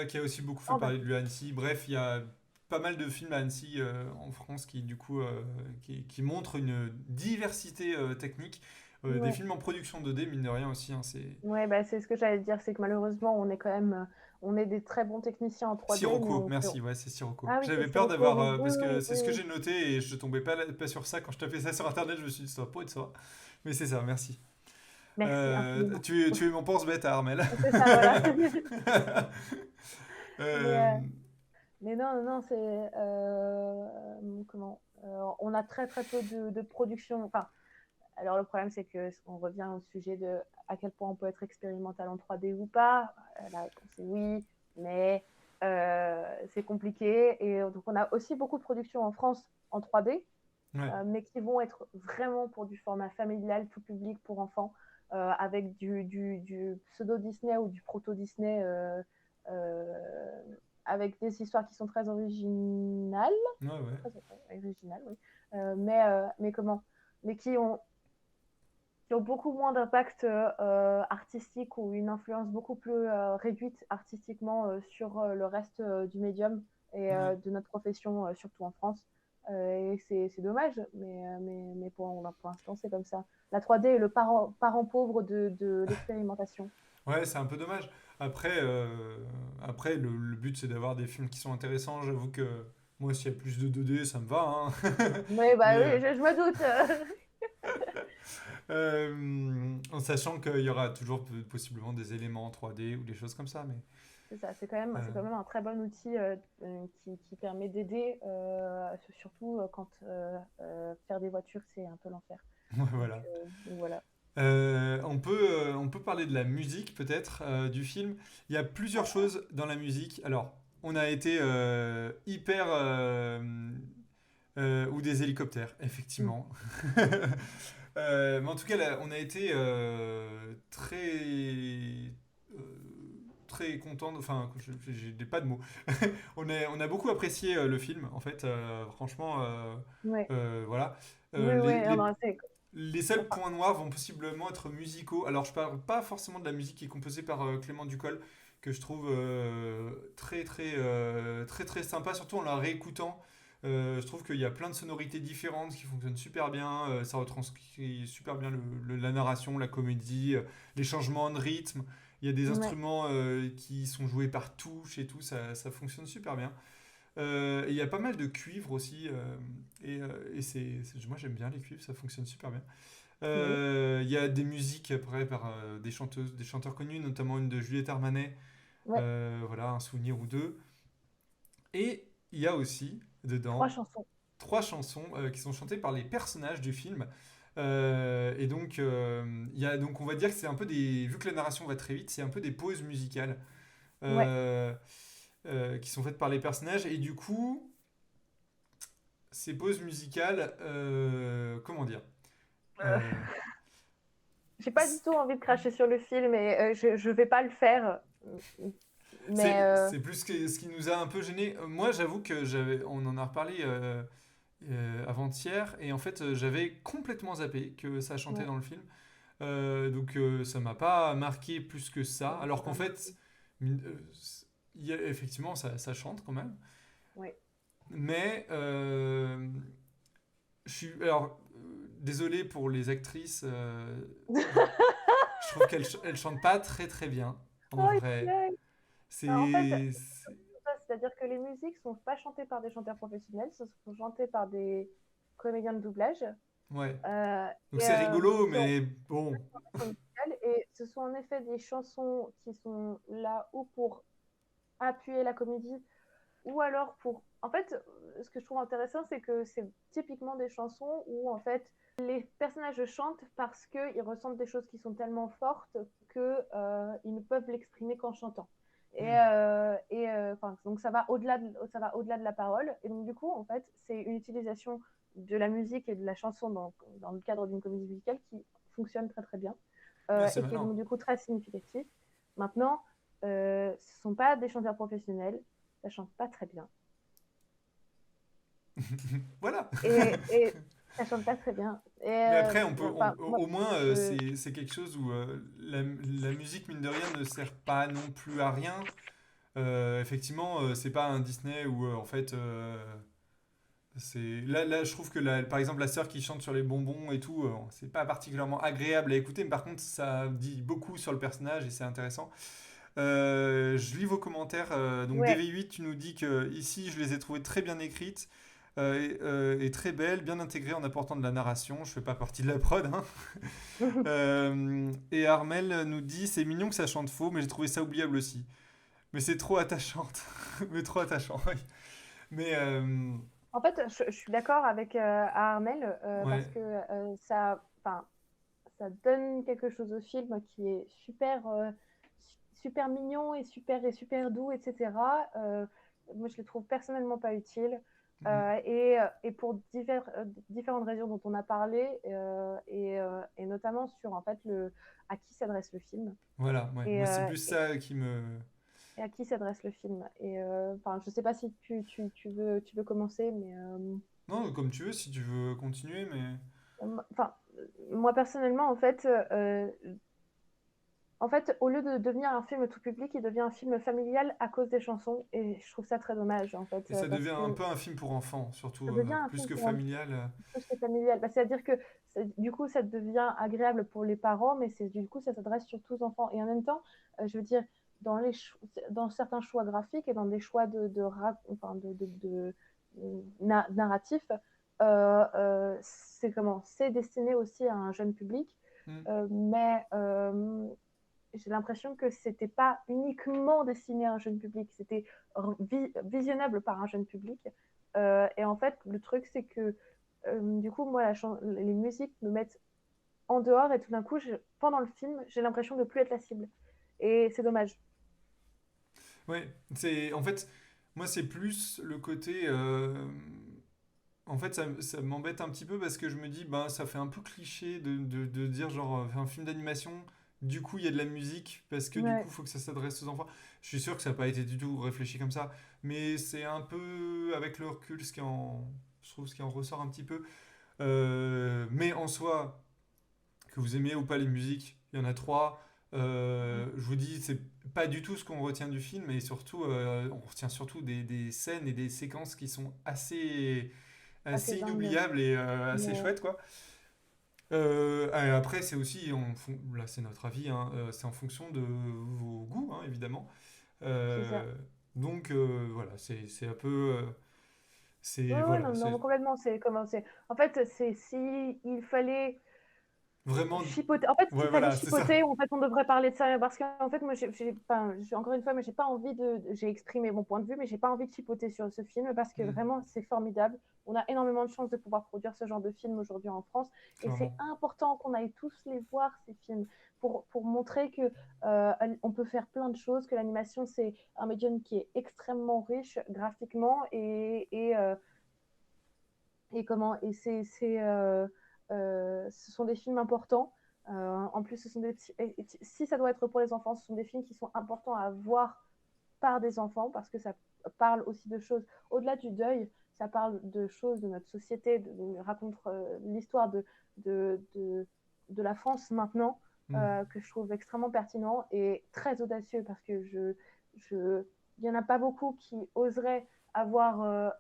Qui a aussi beaucoup fait Oh, bah, parler de lui à Annecy. Bref, il y a pas mal de films à Annecy en France qui, du coup, qui montrent une diversité technique. Des ouais. films en production 2D, mine de rien aussi. Hein, c'est Ouais, bah, c'est ce que j'allais dire, c'est que malheureusement, on est quand même, on est des très bons techniciens en 3D, mais Sirocco, merci, ouais, c'est Sirocco. ah oui, c'est J'avais peur Sirocco, d'avoir. oui, oui, Parce que oui, c'est oui, ce que oui. j'ai noté et je tombais pas sur ça. Quand je tapais ça sur internet, je me suis dit, ça va pas être ça. Mais c'est ça, merci. Merci infiniment. Tu es mon pense-bête, Armel. C'est ça, voilà. Mais, Euh, mais non, non, non, comment on a très très peu de production. Enfin, alors le problème c'est que on revient au sujet de à quel point on peut être expérimental en 3D ou pas. La réponse est oui, mais c'est compliqué. Et donc on a aussi beaucoup de productions en France en 3D, ouais, mais qui vont être vraiment pour du format familial, tout public, pour enfants, avec du pseudo-Disney ou du proto-Disney, euh, avec des histoires qui sont très originales, ouais, ouais. très originales, oui. Mais comment mais qui ont beaucoup moins d'impact artistique ou une influence beaucoup plus réduite artistiquement sur le reste du médium et Ouais. de notre profession, surtout en France. Et c'est dommage, mais pour l'instant, c'est comme ça. La 3D est le parent pauvre de l'expérimentation. Ouais, c'est un peu dommage. Après, le but c'est d'avoir des films qui sont intéressants. J'avoue que moi, s'il y a plus de 2D, ça me va. Hein. Oui, bah Mais oui, je me doute. en sachant qu'il y aura toujours possiblement des éléments en 3D ou des choses comme ça. Mais C'est ça, c'est euh, quand même un très bon outil qui permet d'aider, surtout quand faire des voitures, c'est un peu l'enfer. ouais, voilà. Donc voilà. On peut parler de la musique peut-être du film. Il y a plusieurs Ah, choses dans la musique. Alors, on a été hyper... ou des hélicoptères, mm. effectivement. Mais en tout cas, là, on a été euh, très content. Enfin, j'ai pas de mots. On a beaucoup apprécié le film, en fait. Franchement, Ouais, voilà. oui, Euh, les, ouais, non, les- non, les seuls enfin, points noirs vont possiblement être musicaux. Alors, je parle pas forcément de la musique qui est composée par Clément Ducol, que je trouve très sympa, surtout en la réécoutant. Je trouve qu'il y a plein de sonorités différentes qui fonctionnent super bien. Ça retranscrit super bien la narration, la comédie, les changements de rythme. Il y a des ouais, instruments qui sont joués par touche et tout, ça fonctionne super bien. Et il y a pas mal de cuivres aussi. Moi j'aime bien les cuivres, ça fonctionne super bien. oui, Il y a des musiques après par des chanteuses, des chanteurs connus, notamment une de Juliette Armanet. ouais, Voilà, un souvenir ou deux. Et il y a aussi trois dedans chansons. trois chansons qui sont chantées par les personnages du film. Et donc, donc, on va dire que c'est un peu des. Vu que la narration va très vite, c'est un peu des pauses musicales Ouais. euh, qui sont faites par les personnages. Et du coup, ces pauses musicales, comment dire Euh, euh, j'ai pas du tout envie de cracher sur le film et je vais pas le faire. Mais c'est plus ce qui nous a un peu gêné. Moi, j'avoue que on en a reparlé avant-hier, et en fait, j'avais complètement zappé que ça chantait Ouais. dans le film. Donc ça m'a pas marqué plus que ça, Ouais, alors ça qu'en m'a fait, marqué. effectivement, ça chante quand même. Ouais. Mais alors, désolé pour les actrices, je trouve qu'elles chantent pas très très bien, en Oh, il vrai. plaît. En fait, C'est... c'est- c'est-à-dire que les musiques sont pas chantées par des chanteurs professionnels, ce sont chantées par des comédiens de doublage. Ouais. euh, Donc et c'est rigolo, qui ont mais bon. une musicale. Et ce sont en effet des chansons qui sont là ou pour appuyer la comédie, ou alors pour... En fait, ce que je trouve intéressant, c'est que c'est typiquement des chansons où, en fait, les personnages chantent parce qu'ils ressentent des choses qui sont tellement fortes qu'ils ne peuvent l'exprimer qu'en chantant. Hmm. Donc ça va au-delà de la parole. Et donc, du coup, en fait, c'est une utilisation de la musique et de la chanson dans le cadre d'une comédie musicale qui fonctionne très, très bien Ouais, c'est et qui est malin. donc, du coup, très significatif. Maintenant, ce ne sont pas des chanteurs professionnels, ça chante pas très bien. Voilà. Et ça chante pas très bien. Mais après, Enfin, moi, au moins, je... c'est quelque chose où la musique, mine de rien, ne sert pas non plus à rien. Effectivement, c'est pas un Disney où, en fait, là, je trouve que, par exemple, la sœur qui chante sur les bonbons et tout, c'est pas particulièrement agréable à écouter, mais par contre, ça dit beaucoup sur le personnage et c'est intéressant. Je lis vos commentaires. Donc Ouais. DV8, tu nous dis que ici, je les ai trouvées très bien écrites et très belles, bien intégrées en apportant de la narration. Je fais pas partie de la prod, hein. Et Armel nous dit, c'est mignon que ça chante faux, mais j'ai trouvé ça oubliable aussi. Mais c'est trop attachante. Mais trop attachant, oui. Mais En fait, je suis d'accord avec Armel parce ouais. que enfin, ça donne quelque chose au film qui est super mignon et super doux, etc. Moi, je le trouve personnellement pas utile. Mm. Et pour différentes raisons dont on a parlé, et notamment sur en fait à qui s'adresse le film. Voilà, ouais. Et, Moi, c'est euh, plus et, ça qui me... et à qui s'adresse le film. Enfin, je sais pas si tu veux commencer, mais Non, comme tu veux, si tu veux continuer, mais... enfin, moi personnellement, en fait, au lieu de devenir un film tout public, il devient un film familial à cause des chansons, et je trouve ça très dommage, en fait, Et ça parce devient un que peu un film pour enfants, surtout, ça devient un plus film que pour enfants familial. plus que familial. Bah, c'est-à-dire que du coup, ça devient agréable pour les parents, mais du coup, ça s'adresse surtout aux enfants. Et en même temps, je veux dire, dans certains choix graphiques et dans des choix enfin, narratifs, c'est destiné aussi à un jeune public, Mm. mais j'ai l'impression que c'était pas uniquement destiné à un jeune public, c'était visionnable par un jeune public. Et en fait, le truc, c'est que du coup, moi, les musiques me mettent en dehors et tout d'un coup, pendant le film, j'ai l'impression de plus être la cible. Et c'est dommage. Ouais, en fait, moi c'est plus le côté, en fait ça m'embête un petit peu parce que je me dis, ben ça fait un peu cliché de dire genre un film d'animation, du coup il y a de la musique parce que du coup Ouais, il faut que ça s'adresse aux enfants. Je suis sûr que ça n'a pas été du tout réfléchi comme ça, mais c'est un peu avec le recul je trouve ce qui en ressort un petit peu. Mais en soi, que vous aimez ou pas les musiques, il y en a trois. Je vous dis, c'est pas du tout ce qu'on retient du film, et surtout, on retient surtout des scènes et des séquences qui sont assez assez dingue. inoubliables et assez Mais chouettes, quoi. Et après, c'est aussi, là c'est notre avis, hein, c'est en fonction de vos goûts, hein, évidemment. c'est ça. Euh, donc voilà, c'est un peu, Ouais, c'est ouais, voilà, non, c'est non, complètement. C'est comment c'est. En fait, c'est si il fallait vraiment, chipoter. En fait, ouais s'il fallait voilà, c'est ça. chipoter, en fait, on devrait parler de ça. Parce qu'en fait, moi, encore une fois, mais j'ai pas envie j'ai exprimé mon point de vue, mais j'ai pas envie de chipoter sur ce film parce que Mm, vraiment, c'est formidable. On a énormément de chance de pouvoir produire ce genre de film aujourd'hui en France. Et c'est clairement. important qu'on aille tous les voir, ces films, pour montrer que on peut faire plein de choses, que l'animation, c'est un médium qui est extrêmement riche graphiquement et ce sont des films importants. En plus, si ça doit être pour les enfants, ce sont des films qui sont importants à voir par des enfants parce que ça parle aussi de choses au-delà du deuil. ça parle de choses de notre société, raconte l'histoire de la France maintenant, que je trouve extrêmement pertinent et très audacieux parce que il n'y en a pas beaucoup qui oseraient avoir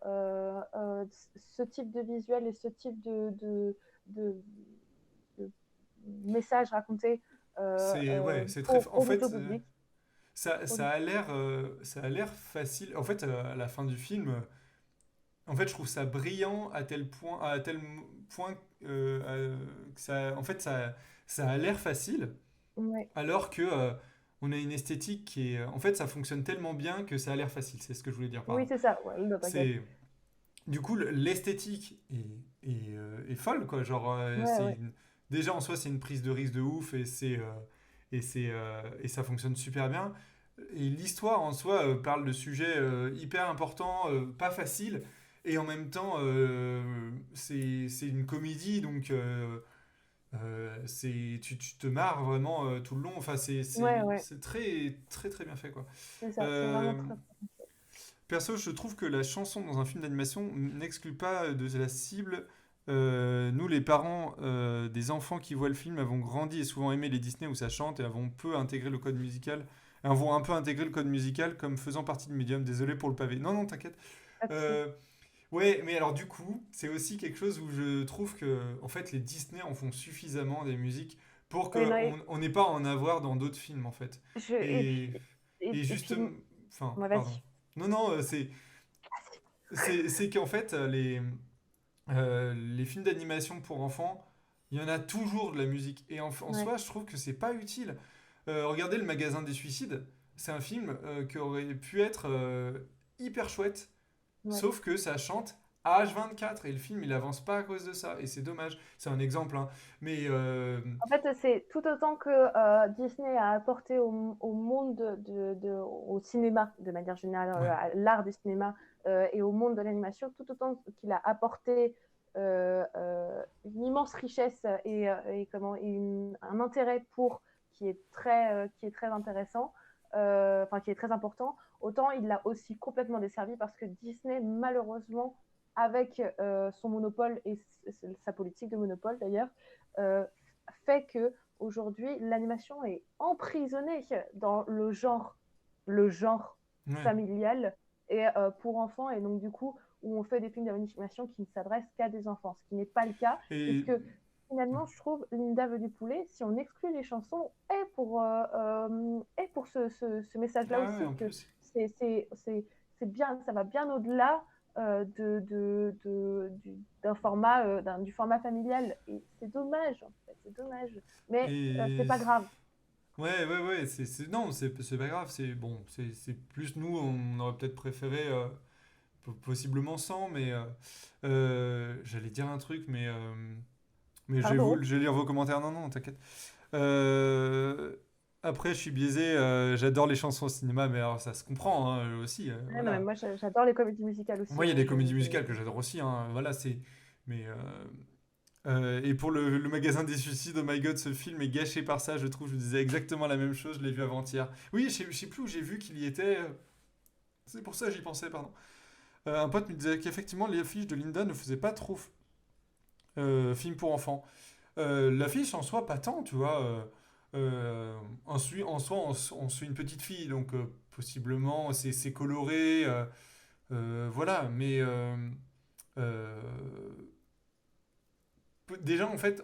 ce type de visuel et ce type de, de message raconté c'est très. En pour le fait, tout public. ça a l'air facile. En fait, à la fin du film, en fait, je trouve ça brillant à tel point que ça, en fait, ça a l'air facile, Ouais. alors que on a une esthétique qui est, en fait, ça fonctionne tellement bien que ça a l'air facile. C'est ce que je voulais dire par Oui, là. c'est ça. Ouais, non, t'inquiète. C'est, du coup, l'esthétique est folle, quoi. Genre, Ouais, ouais. déjà en soi, c'est une prise de risque de ouf et ça fonctionne super bien. Et l'histoire en soi parle de sujets hyper importants, pas faciles, et en même temps, c'est une comédie, donc tu te marres vraiment tout le long. Enfin, Ouais, ouais. c'est très, très, très bien fait, quoi. C'est ça. C'est Euh, vraiment très. Perso, je trouve que la chanson dans un film d'animation n'exclut pas de la cible. Nous, les parents des enfants qui voient le film, avons grandi et souvent aimé les Disney où ça chante et avons peu intégré le code musical. Avons un peu intégré le code musical comme faisant partie du médium. Désolé pour le pavé. Non, non, t'inquiète. Pas de souci. Euh, ouais, mais alors du coup, c'est aussi quelque chose où je trouve que en fait les Disney en font suffisamment des musiques pour Oui, non, qu'on n'ait pas à en avoir dans d'autres films en fait. et puis, Et, et et puis, justement, enfin, ouais, pardon. vas-y. Non, non, c'est qu'en fait, les films d'animation pour enfants, il y en a toujours de la musique. Et en Ouais, soi, je trouve que c'est pas utile. Regardez Le Magasin des Suicides, c'est un film qui aurait pu être hyper chouette, ouais. sauf que ça chante à H24 et le film il avance pas à cause de ça. Et c'est dommage. C'est un exemple, hein. Mais En fait, c'est tout autant que Disney a apporté au monde au cinéma, de manière générale, ouais. à l'art du cinéma et au monde de l'animation, tout autant qu'il a apporté une immense richesse et un intérêt qui est très intéressant, enfin qui est très important, autant il l'a aussi complètement desservi parce que Disney, malheureusement, avec son monopole et sa politique de monopole d'ailleurs, euh, fait que aujourd'hui l'animation est emprisonnée dans le genre Ouais. familial et pour enfants et donc du coup où on fait des films d'animation qui ne s'adressent qu'à des enfants, ce qui n'est pas le cas et ce Et que finalement je trouve Linda veut du poulet, si on exclut les chansons, et pour ce message-là ah ouais, aussi en que plus. c'est bien, ça va bien au-delà du format familial. Et c'est dommage, en fait, c'est dommage. Mais c'est Et pas grave. ouais, ouais, ouais, non, c'est pas grave, c'est bon, c'est plus nous, on aurait peut-être préféré possiblement sans, mais j'allais dire un truc, mais Pardon. je vais lire vos commentaires, non, non, t'inquiète. Euh, Après, je suis biaisé, j'adore les chansons au cinéma, mais alors ça se comprend hein, aussi, Ouais, non, mais voilà. moi, j'adore les comédies musicales aussi. Moi, il y a Hein. des comédies musicales que j'adore aussi, hein, voilà, mais et pour le magasin des suicides, oh my god, ce film est gâché par ça, je trouve. Je disais exactement la même chose, je l'ai vu avant-hier. Oui, je sais plus où j'ai vu qu'il y était. C'est pour ça que j'y pensais, pardon. Un pote me disait qu'effectivement, les affiches de Linda ne faisaient pas trop film pour enfants. L'affiche en soi, pas tant, tu vois. En soi, on suit une petite fille, donc possiblement c'est coloré, voilà. Mais euh, déjà, en fait,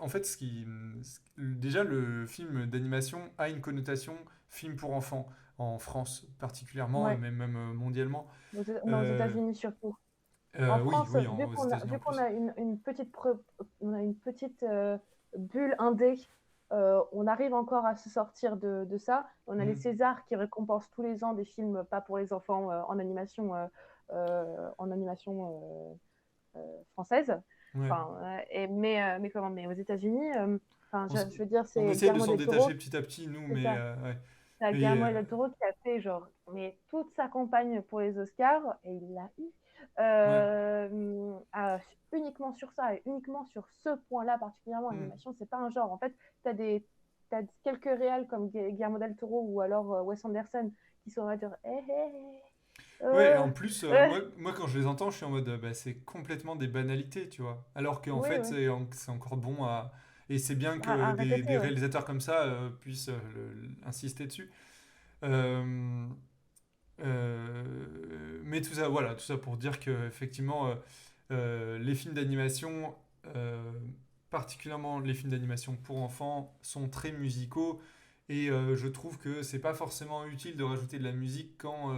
déjà le film d'animation a une connotation film pour enfants en France particulièrement et Ouais, même mondialement. mais aux Euh, États-Unis surtout. En oui, France, oui, aux États-Unis en vu qu'on plus. a on a une petite bulle indé, on arrive encore à se sortir de ça. On a les Mhm. Césars qui récompensent tous les ans des films pas pour les enfants en animation française. Ouais. Enfin, mais aux États-Unis, je veux dire, On c'est essaye de Guillermo s'en del Toro, détacher petit à petit, nous, c'est mais ça. ouais. C'est Mais, Guillermo del Toro qui a fait genre, mais toute sa campagne pour les Oscars, et il l'a eu, ouais. uniquement sur ça, et uniquement sur ce point-là particulièrement, Mhm. l'animation, c'est pas un genre. En fait, t'as quelques réals comme Guillermo del Toro ou alors Wes Anderson qui sauraient dire, hé, hé, hé. Ouais, et Euh, en plus, euh, moi, quand je les entends, je suis en mode, bah, c'est complètement des banalités, tu vois. Alors qu'en oui, fait, oui, c'est encore bon à... Et c'est bien que à des répéter, ouais. réalisateurs comme ça puissent insister dessus. Euh, mais tout ça, voilà, tout ça pour dire que effectivement, les films d'animation, euh, particulièrement les films d'animation pour enfants, sont très musicaux. Et je trouve que c'est pas forcément utile de rajouter de la musique quand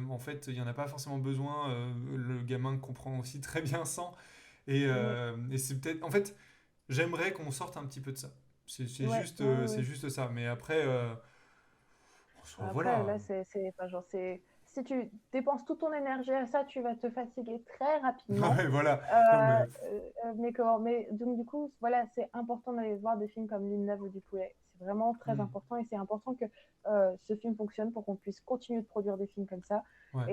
en fait il y en a pas forcément besoin. Le gamin comprend aussi très bien sans. Oui, Et c'est peut-être. En fait, j'aimerais qu'on sorte un petit peu de ça. ouais, ouais, C'est ouais. juste ça. Mais après, en soi, Après, voilà. là, enfin, genre, si tu dépenses toute ton énergie à ça, tu vas te fatiguer très rapidement. Ouais, voilà. Euh, Non, mais. mais donc, du coup, voilà, c'est important d'aller voir des films comme L'île neuve du poulet. C'est vraiment très Hmm, important et c'est important que ce film fonctionne pour qu'on puisse continuer de produire des films comme ça. ouais,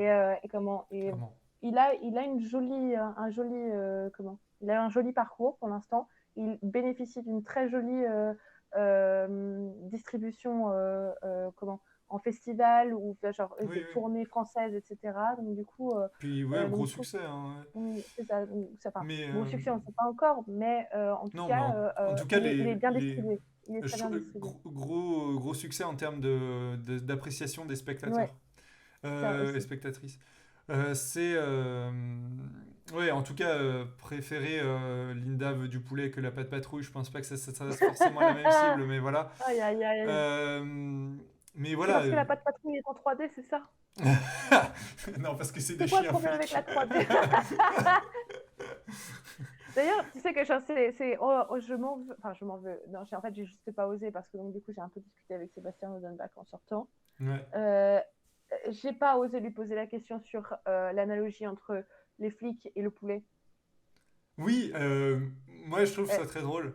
Et clairement. il a une jolie, il a un joli parcours pour l'instant. Il bénéficie d'une très jolie distribution en festival ou genre Oui, des oui. tournées françaises, etc. Donc du coup, Puis, ouais, gros donc, je trouve succès, hein, ouais. c'est ça, enfin, Mais, gros succès, on ne sait pas encore, mais en tout non, mais cas, en tout cas, il est bien distribué. Il est très bien distribué. gros succès en termes d'appréciation des Ouais, spectateurs ça et aussi. spectatrices. C'est. Ouais, en tout cas, préférer Linda veut du poulet que la pâte patrouille. Je pense pas que ça s'adresse forcément à la même cible, mais voilà. Aïe, aïe, aïe, aïe. Euh, mais C'est voilà. parce que la patte patrouille est en 3D, c'est ça? Non, parce que c'est des C'est quoi le chiens problème avec flics. la 3D? D'ailleurs, tu sais que genre, je m'en veux, enfin je m'en veux. Non, en fait, j'ai juste pas osé parce que donc du coup, j'ai un peu discuté avec Sébastien Odenbach en sortant. Ouais. Euh, j'ai pas osé lui poser la question sur l'analogie entre les flics et le poulet. Oui, moi je trouve Euh, ça très drôle.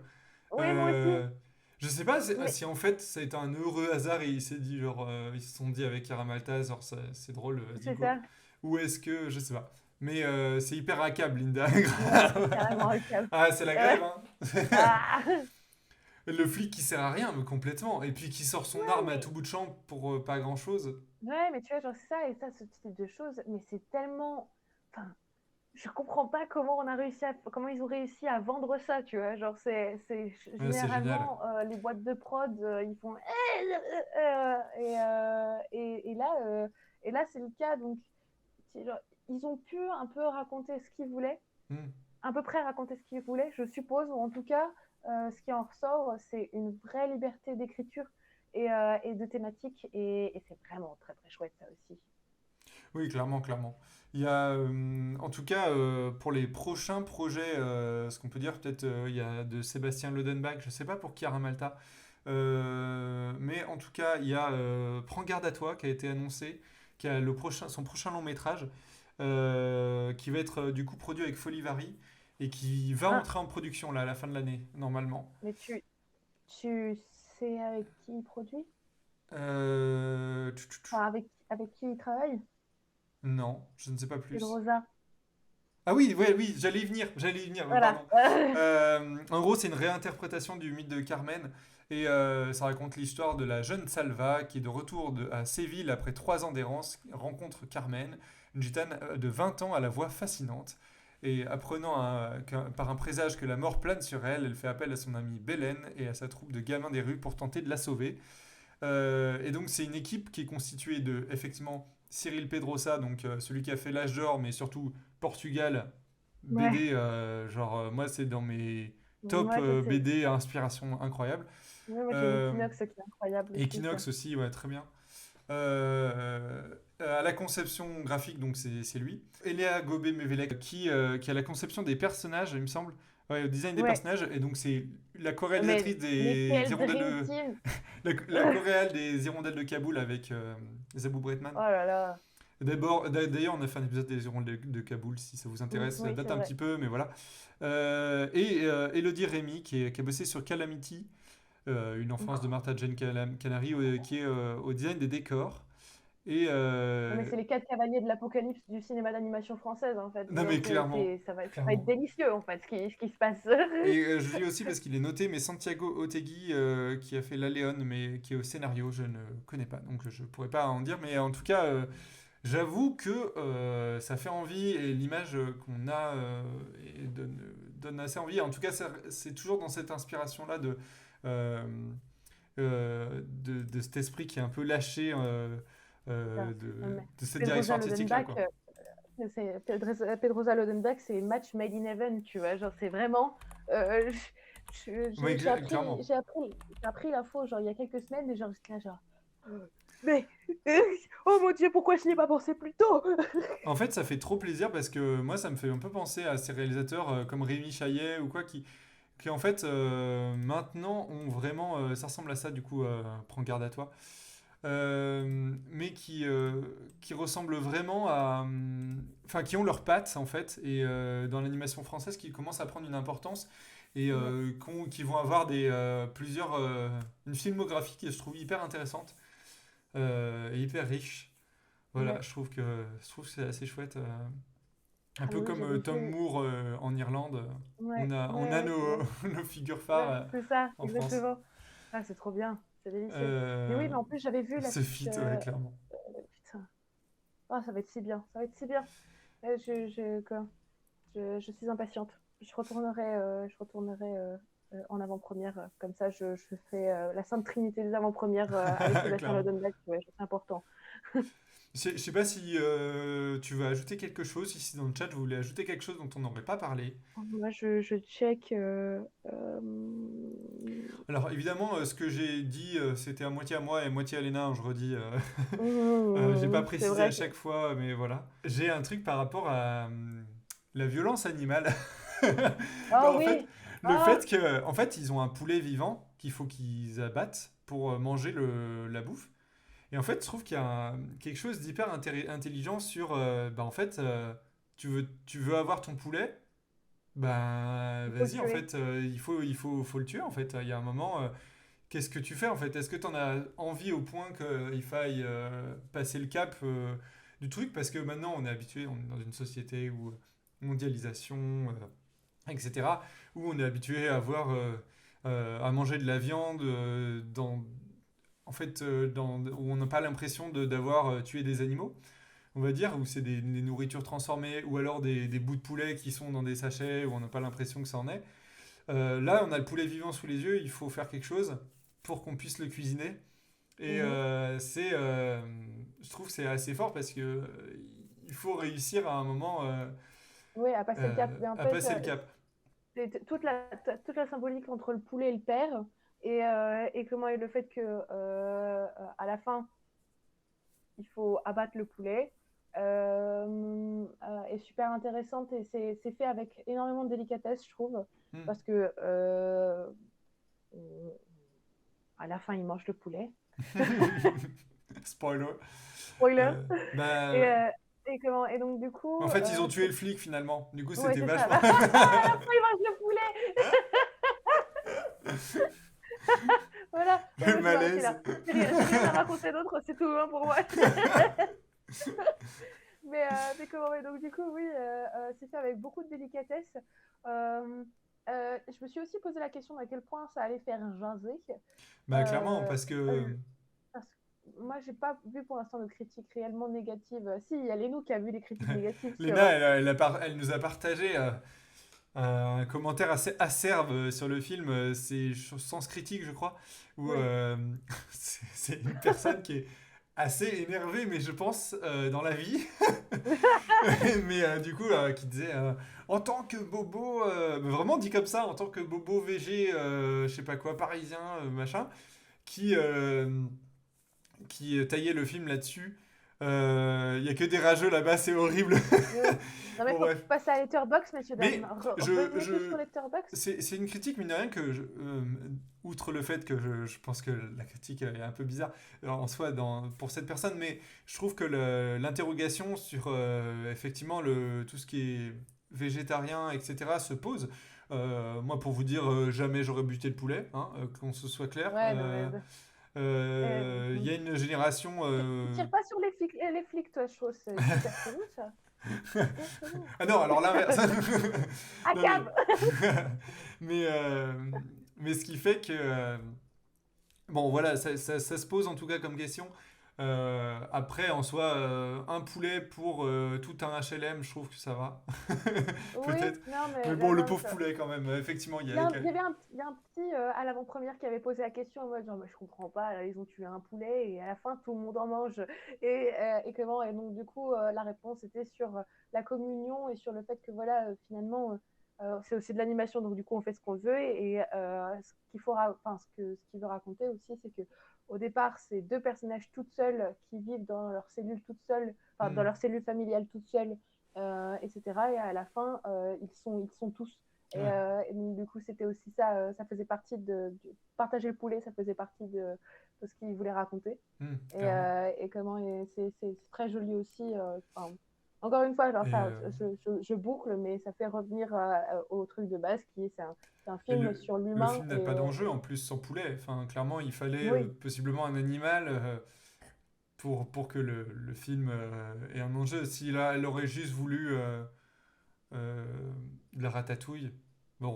oui, moi aussi. Euh, je sais pas Mais si en fait ça a été un heureux hasard et il s'est dit genre ils se sont dit avec Yaramalta genre c'est drôle vas-y c'est go, ça. ou est-ce que je sais pas, mais c'est hyper rackable Linda. Ouais, c'est carrément un câble. Ah c'est la Euh, grève hein. ah Le flic qui sert à rien mais complètement et puis qui sort son ouais, arme à mais tout bout de champ pour pas grand chose. tu vois, genre c'est ça et ça, ce type de choses, mais c'est tellement. Enfin, je comprends pas comment ils ont réussi à vendre ça, tu vois. Genre, Ouais, c'est génial. généralement les boîtes de prod, ils font et là c'est le cas. Donc, genre, ils ont pu un peu raconter ce qu'ils voulaient, Hmm. à peu près raconter ce qu'ils voulaient, je suppose, ou en tout cas, ce qui en ressort, c'est une vraie liberté d'écriture et de thématique, et c'est vraiment très très chouette ça aussi. Oui, clairement, clairement. Il y a, en tout cas, pour les prochains projets, ce qu'on peut dire, peut-être, il y a de Sébastien Lodenbach, je sais pas pour Chiara Malta, mais en tout cas, il y a Prends garde à toi qui a été annoncé, qui a son prochain long métrage, qui va être du coup produit avec Folivari et qui va Ah, entrer en production là à la fin de l'année, normalement. mais tu sais avec qui il produit? Enfin, avec qui il travaille? Non, je ne sais pas Phil plus. Rosa. Ah oui, ouais, oui, j'allais y venir, pardon. Voilà. En gros, c'est une réinterprétation du mythe de Carmen et ça raconte l'histoire de la jeune Salva qui est de retour à Séville après 3 ans d'errance, rencontre Carmen, une gitane de 20 ans à la voix fascinante. Et apprenant par un présage que la mort plane sur elle, elle fait appel à son amie Bélène et à sa troupe de gamins des rues pour tenter de la sauver. Et donc c'est une équipe qui est constituée de effectivement Cyril Pedrosa, donc celui qui a fait l'âge d'or, mais surtout Portugal, Ouais. BD, genre moi c'est dans mes top Moi, c'est. BD à inspiration incroyable. Ouais, moi, j'ai Euh, Equinox qui est incroyable aussi, quoi. Equinox aussi, ouais, très bien. À la conception graphique, donc c'est lui. Eléa Gobé-Mevelec qui a la conception des personnages, il me semble. Ouais, au design des Ouais. personnages. Et donc c'est la co-réalisatrice Mais des quel hirondelles Dream de... Team! la coréale des hirondelles de Kaboul avec Zabou Bretman. Oh là là. D'ailleurs, on a fait un épisode des hirondelles de Kaboul, si ça vous intéresse. Ça Oui, date c'est un vrai. petit peu, mais voilà. Elodie Rémy, qui a bossé sur Calamity, une enfance de Martha Jane Canary, qui est au design des décors. Et Mais c'est les quatre cavaliers de l'apocalypse du cinéma d'animation française, en fait. non, Genre, mais clairement, ça va être clairement. délicieux, en fait, ce qui se passe. Et je dis aussi parce qu'il est noté, mais Santiago Otegi, qui a fait La Léone, mais qui est au scénario, je ne connais pas, donc je pourrais pas en dire. Mais en tout cas, J'avoue que ça fait envie et l'image qu'on a donne assez envie. En tout cas, c'est toujours dans cette inspiration-là euh, de cet esprit qui est un peu lâché Ça. de cette direction Pedrosa artistique-là, Lodenbach, quoi. Pedrosa Lodenbach, c'est match made in heaven, tu vois. Genre, c'est vraiment. euh, Oui, j'ai appris, clairement. j'ai appris l'info genre il y a quelques semaines et genre j'étais là genre. Mais oh mon Dieu, pourquoi je n'y ai pas pensé plus tôt? En fait, ça fait trop plaisir parce que moi, ça me fait un peu penser à ces réalisateurs comme Rémi Chaillet ou quoi qui en fait maintenant ont vraiment, ça ressemble à ça du coup, prends garde à toi, mais qui ressemblent vraiment à, enfin qui ont leurs pattes en fait et dans l'animation française qui commence à prendre une importance et Ouais. qui vont avoir plusieurs, une filmographie qui je trouve hyper intéressante et hyper riche. Voilà, Ouais. je trouve que c'est assez chouette. Un Ah peu oui, comme j'avais Tom vu. Moore en Irlande. Ouais, On a ouais, nos, ouais, nos figures phares ouais, c'est ça, en France. exactement. Ah, c'est trop bien, c'est délicieux. Mais oui, Euh, mais en plus, j'avais vu Ce l'affiche. fit, ouais, clairement. Putain, ah, ça va être si bien, ça va être si bien. Quoi, je suis impatiente. Je retournerai en avant-première. Comme ça, je fais la Sainte Trinité des avant-premières avec Sébastien Clairement. Lodenbach. Ouais, c'est important. Je sais pas si tu veux ajouter quelque chose, si dans le chat vous voulez ajouter quelque chose dont on n'aurait pas parlé. Moi, je check. Alors évidemment, ce que j'ai dit, c'était à moitié à moi et à moitié à Léna, hein, je redis. J'ai pas C'est précisé à vrai que. chaque fois, mais voilà. J'ai un truc par rapport à la violence animale. Oh En fait, oui! le Ah! fait que, en fait, ils ont un poulet vivant qu'il faut qu'ils abattent pour manger la bouffe. Et en fait, je trouve qu'il y a quelque chose d'hyper intelligent sur, bah en fait, tu veux avoir ton poulet, bah Il faut le vas-y, en tuer. fait, faut le tuer, en fait. Il y a un moment, qu'est-ce que tu fais, en fait? Est-ce que tu en as envie au point qu'il faille passer le cap du truc? Parce que maintenant, on est habitué, on est dans une société où mondialisation, etc., où on est habitué à voir, à manger de la viande en fait, où on n'a pas l'impression d'avoir tué des animaux, on va dire, où c'est des nourritures transformées, ou alors des bouts de poulet qui sont dans des sachets, où on n'a pas l'impression que ça en est. Là, on a le poulet vivant sous les yeux, il faut faire quelque chose pour qu'on puisse le cuisiner. Et Mhm. je trouve que c'est assez fort parce que il faut réussir à un moment Oui, à passer le cap. Mais en à fait, passer le cap. toute la symbolique entre le poulet et le père, et comment et le fait que à la fin, il faut abattre le poulet, est super intéressante et c'est fait avec énormément de délicatesse, je trouve, Hmm. parce que à la fin, il mange le poulet. Spoiler. Spoiler. Bah Et, ouais. et donc, du coup, En fait, ils ont tué le flic finalement. Du coup, ouais, c'était c'est ça. vachement. À la fin, il mange le poulet. Voilà, et Le moi j'ai arrêté malaise. là. J'ai rien à raconter d'autre, c'est tout bon pour moi. Mais comment et donc du coup oui, c'est fait avec beaucoup de délicatesse. Euh, je me suis aussi posé la question à quel point ça allait faire jaser. Bah clairement, Euh, parce que euh, Parce que moi j'ai pas vu pour l'instant de critiques réellement négatives. Si, il y a Lénou qui a vu des critiques négatives sur. Léna, elle nous a partagé un commentaire assez acerbe sur le film, c'est Sens Critique, je crois, où Oui. c'est une personne qui est assez énervée, mais je pense dans la vie, mais du coup, qui disait en tant que bobo, vraiment dit comme ça, en tant que bobo VG, je sais pas quoi, parisien, machin, qui, euh, qui taillait le film là-dessus. Il y a que des rageux là-bas, c'est horrible. Oui. Non mais Bon, faut bref. passer à Letterboxd, messieurs dames. Mais Revenez tous sur Letterboxd. c'est une critique, mine de rien, outre le fait que je pense que la critique est un peu bizarre en soi pour cette personne, mais je trouve que l'interrogation sur effectivement tout ce qui est végétarien, etc., se pose. Moi, pour vous dire, jamais j'aurais buté le poulet, hein, qu'on se soit clair. Ouais, non mais Il y a une génération. tu tires pas sur les flics, toi, je trouve. C'est super chelou, ça. Super chelou. Ah non, alors l'inverse. À Non, cab. mais, mais ce qui fait que bon, voilà, ça se pose en tout cas comme question. Après, en soi, un poulet pour tout un HLM, je trouve que ça va. Oui, Peut-être. non, mais Mais là, bon, le non, pauvre poulet, quand même. Effectivement, il y il y, a... il y avait il y a un petit à l'avant-première qui avait posé la question en mode genre, je comprends pas, là, ils ont tué un poulet et à la fin tout le monde en mange. Et comment? Et donc, du coup, la réponse était sur la communion et sur le fait que voilà, finalement, c'est aussi de l'animation, donc du coup, on fait ce qu'on veut. Ce ce qu'il veut raconter aussi, c'est que au départ, c'est deux personnages toutes seules qui vivent dans leur cellule toutes seules, enfin, dans Hmm, leur cellule familiale toutes seules, etc. Et à la fin, ils sont tous. ouais. Et donc, du coup, c'était aussi ça, ça faisait partie partager le poulet, ça faisait partie de ce qu'il voulait raconter. Clairement. Et comment c'est très joli aussi. Encore une fois, genre Et, ça, je boucle, mais ça fait revenir au truc de base qui est c'est un et film sur le l'humain. film n'a pas d'enjeu, en plus, sans poulet. Enfin, clairement, il fallait Oui, possiblement un animal pour que le film ait un enjeu. Si là, elle aurait juste voulu euh, de la ratatouille, bon,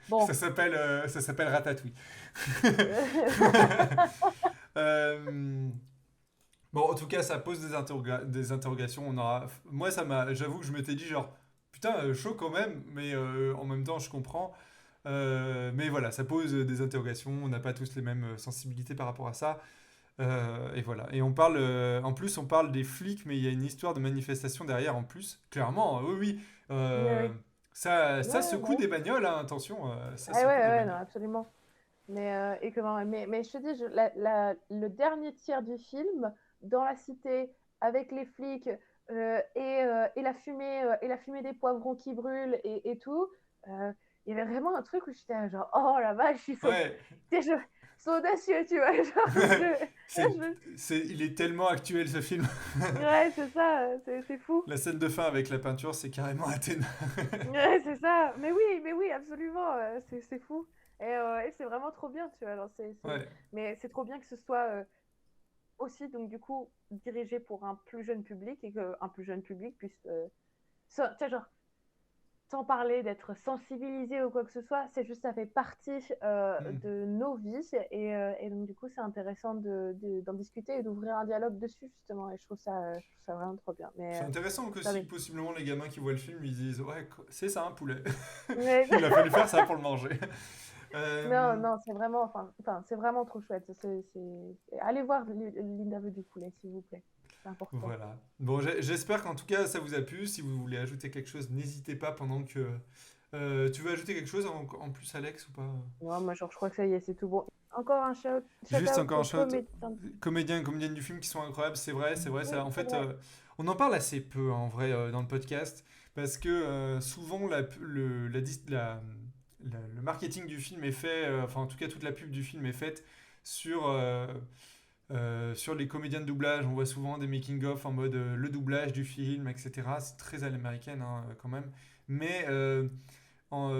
bon. ça s'appelle Ratatouille. Euh, bon, en tout cas, ça pose des interrogations. Moi, j'avoue que je m'étais dit genre, putain, chaud quand même, mais en même temps, je comprends. Mais voilà, ça pose des interrogations. On n'a pas tous les mêmes sensibilités par rapport à ça. Et voilà. Et en plus, on parle des flics, mais il y a une histoire de manifestation derrière en plus. Clairement, oui, oui. Mais Euh, oui. ça Ouais, secoue bah. des bagnoles, hein, attention, ça Ah ouais, secoue des ouais, non, bagnoles. absolument. Mais je te dis, le dernier tiers du film, dans la cité, avec les flics et la fumée des poivrons qui brûlent et tout, euh, il y avait vraiment un truc où j'étais là, genre, oh la vache, Ouais, ils sont audacieux, tu vois. Genre, c'est, il est tellement actuel ce film. ouais, c'est ça, c'est fou. La scène de fin avec la peinture, c'est carrément Athéna. Ouais, c'est ça. Mais oui, absolument. C'est fou. Et c'est vraiment trop bien, tu vois. Alors, Ouais. Mais c'est trop bien que ce soit aussi, donc, du coup, dirigé pour un plus jeune public et qu'un plus jeune public puisse, tu sais, genre, sans parler d'être sensibilisé ou quoi que ce soit, c'est juste, ça fait partie Hmm. de nos vies. Et donc, du coup, c'est intéressant d'en discuter et d'ouvrir un dialogue dessus, justement. Et je trouve ça vraiment trop bien. C'est intéressant que Ça si m'est- possiblement les gamins qui voient le film ils disent ouais c'est ça un poulet. mais- Il a fallu faire ça pour le manger. Non, Euh, non, c'est vraiment, c'est vraiment trop chouette. Allez voir Linda veut du poulet, s'il vous plaît. C'est important. voilà. Bon j'espère qu'en tout cas ça vous a plu. Si vous voulez ajouter quelque chose, n'hésitez pas pendant que tu veux ajouter quelque chose en plus Alex ou pas? Non, moi, genre, je crois que ça y est, c'est tout bon. Encore un shout Juste out encore un aux shot. comédiens. Comédiens et comédiennes du film qui sont incroyables, c'est vrai, c'est vrai. Oui, Ça, en c'est fait, vrai. on en parle assez peu en vrai dans le podcast parce que souvent le marketing du film est fait, enfin en tout cas toute la pub du film est faite sur, sur les comédiens de doublage. On voit souvent des making-of en mode le doublage du film, etc. C'est très à l'américaine hein, quand même. Mais moi,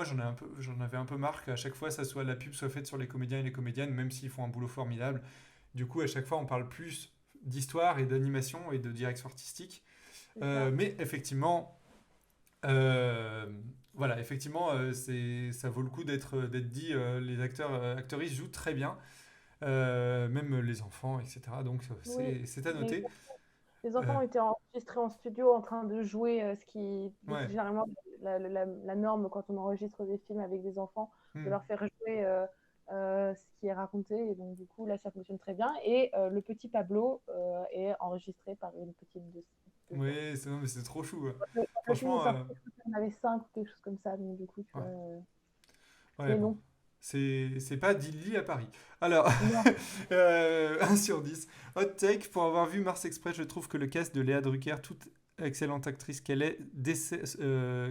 j'en avais un peu marre qu'à chaque fois, ça soit la pub soit faite sur les comédiens et les comédiennes, même s'ils font un boulot formidable. Du coup, à chaque fois, on parle plus d'histoire et d'animation et de direction artistique. C'est ça. Mais effectivement, euh, voilà, effectivement, ça vaut le coup d'être dit. Les acteurs, actrices jouent très bien, même les enfants, etc. Donc, Oui. c'est à Mais noter. les Euh, enfants ont été enregistrés en studio en train de jouer, c'est ouais. généralement la norme quand on enregistre des films avec des enfants, de Hmm. leur faire jouer ce qui est raconté. Et donc, du coup, là, ça fonctionne très bien. Et le petit Pablo est enregistré par une petite de voix. Oui, non, mais c'est trop chou. Quand le film est Franchement, sorti, je crois qu'il y en avait 5 ou quelque chose comme ça. Donc, du coup, tu ouais. vois, Ouais, c'est bon. long. C'est pas Dilly à Paris. Alors, Non. 1 sur 10. Hot take, pour avoir vu Mars Express, je trouve que le cast de Léa Drucker, toute excellente actrice qu'elle est,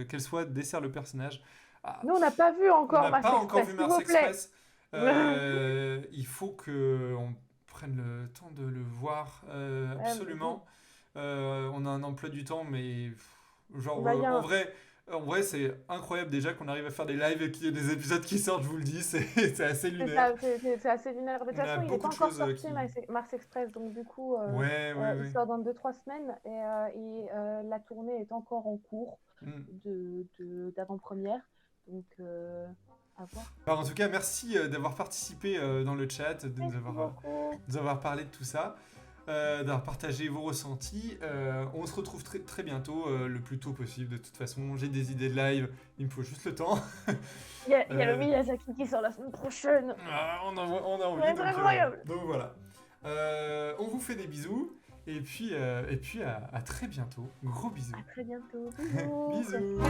qu'elle soit, dessert le personnage. Ah, Nous, on n'a pas vu on encore n'a Mass pas encore Express, vu s'il Mars vous plaît. Express. Il faut que on prenne le temps de le voir Bon, absolument. On a un emploi du temps, mais genre bah, il y a en vrai, c'est incroyable déjà qu'on arrive à faire des lives et qu'il y ait des épisodes qui sortent, je vous le dis, c'est assez C'est lunaire. ça, c'est assez lunaire. De toute On a façon, il n'est beaucoup pas de encore choses sorti, qui... Mars Express. Donc, du coup, Ouais, ouais, il ouais. sort dans 2-3 semaines. La tournée est encore en cours Hmm. d'avant-première. Donc, À voir. Alors, en tout cas, merci d'avoir participé dans le chat, de Merci beaucoup. nous avoir parlé de tout ça, d'avoir partagé vos ressentis. On se retrouve très bientôt, le plus tôt possible. De toute façon, j'ai des idées de live, il me faut juste le temps. Il y a le Miyazaki qui sort la semaine prochaine. On a envie, Ça va être incroyable. donc voilà. On vous fait des bisous, et puis à très bientôt. Gros bisous. À très bientôt. Bisous.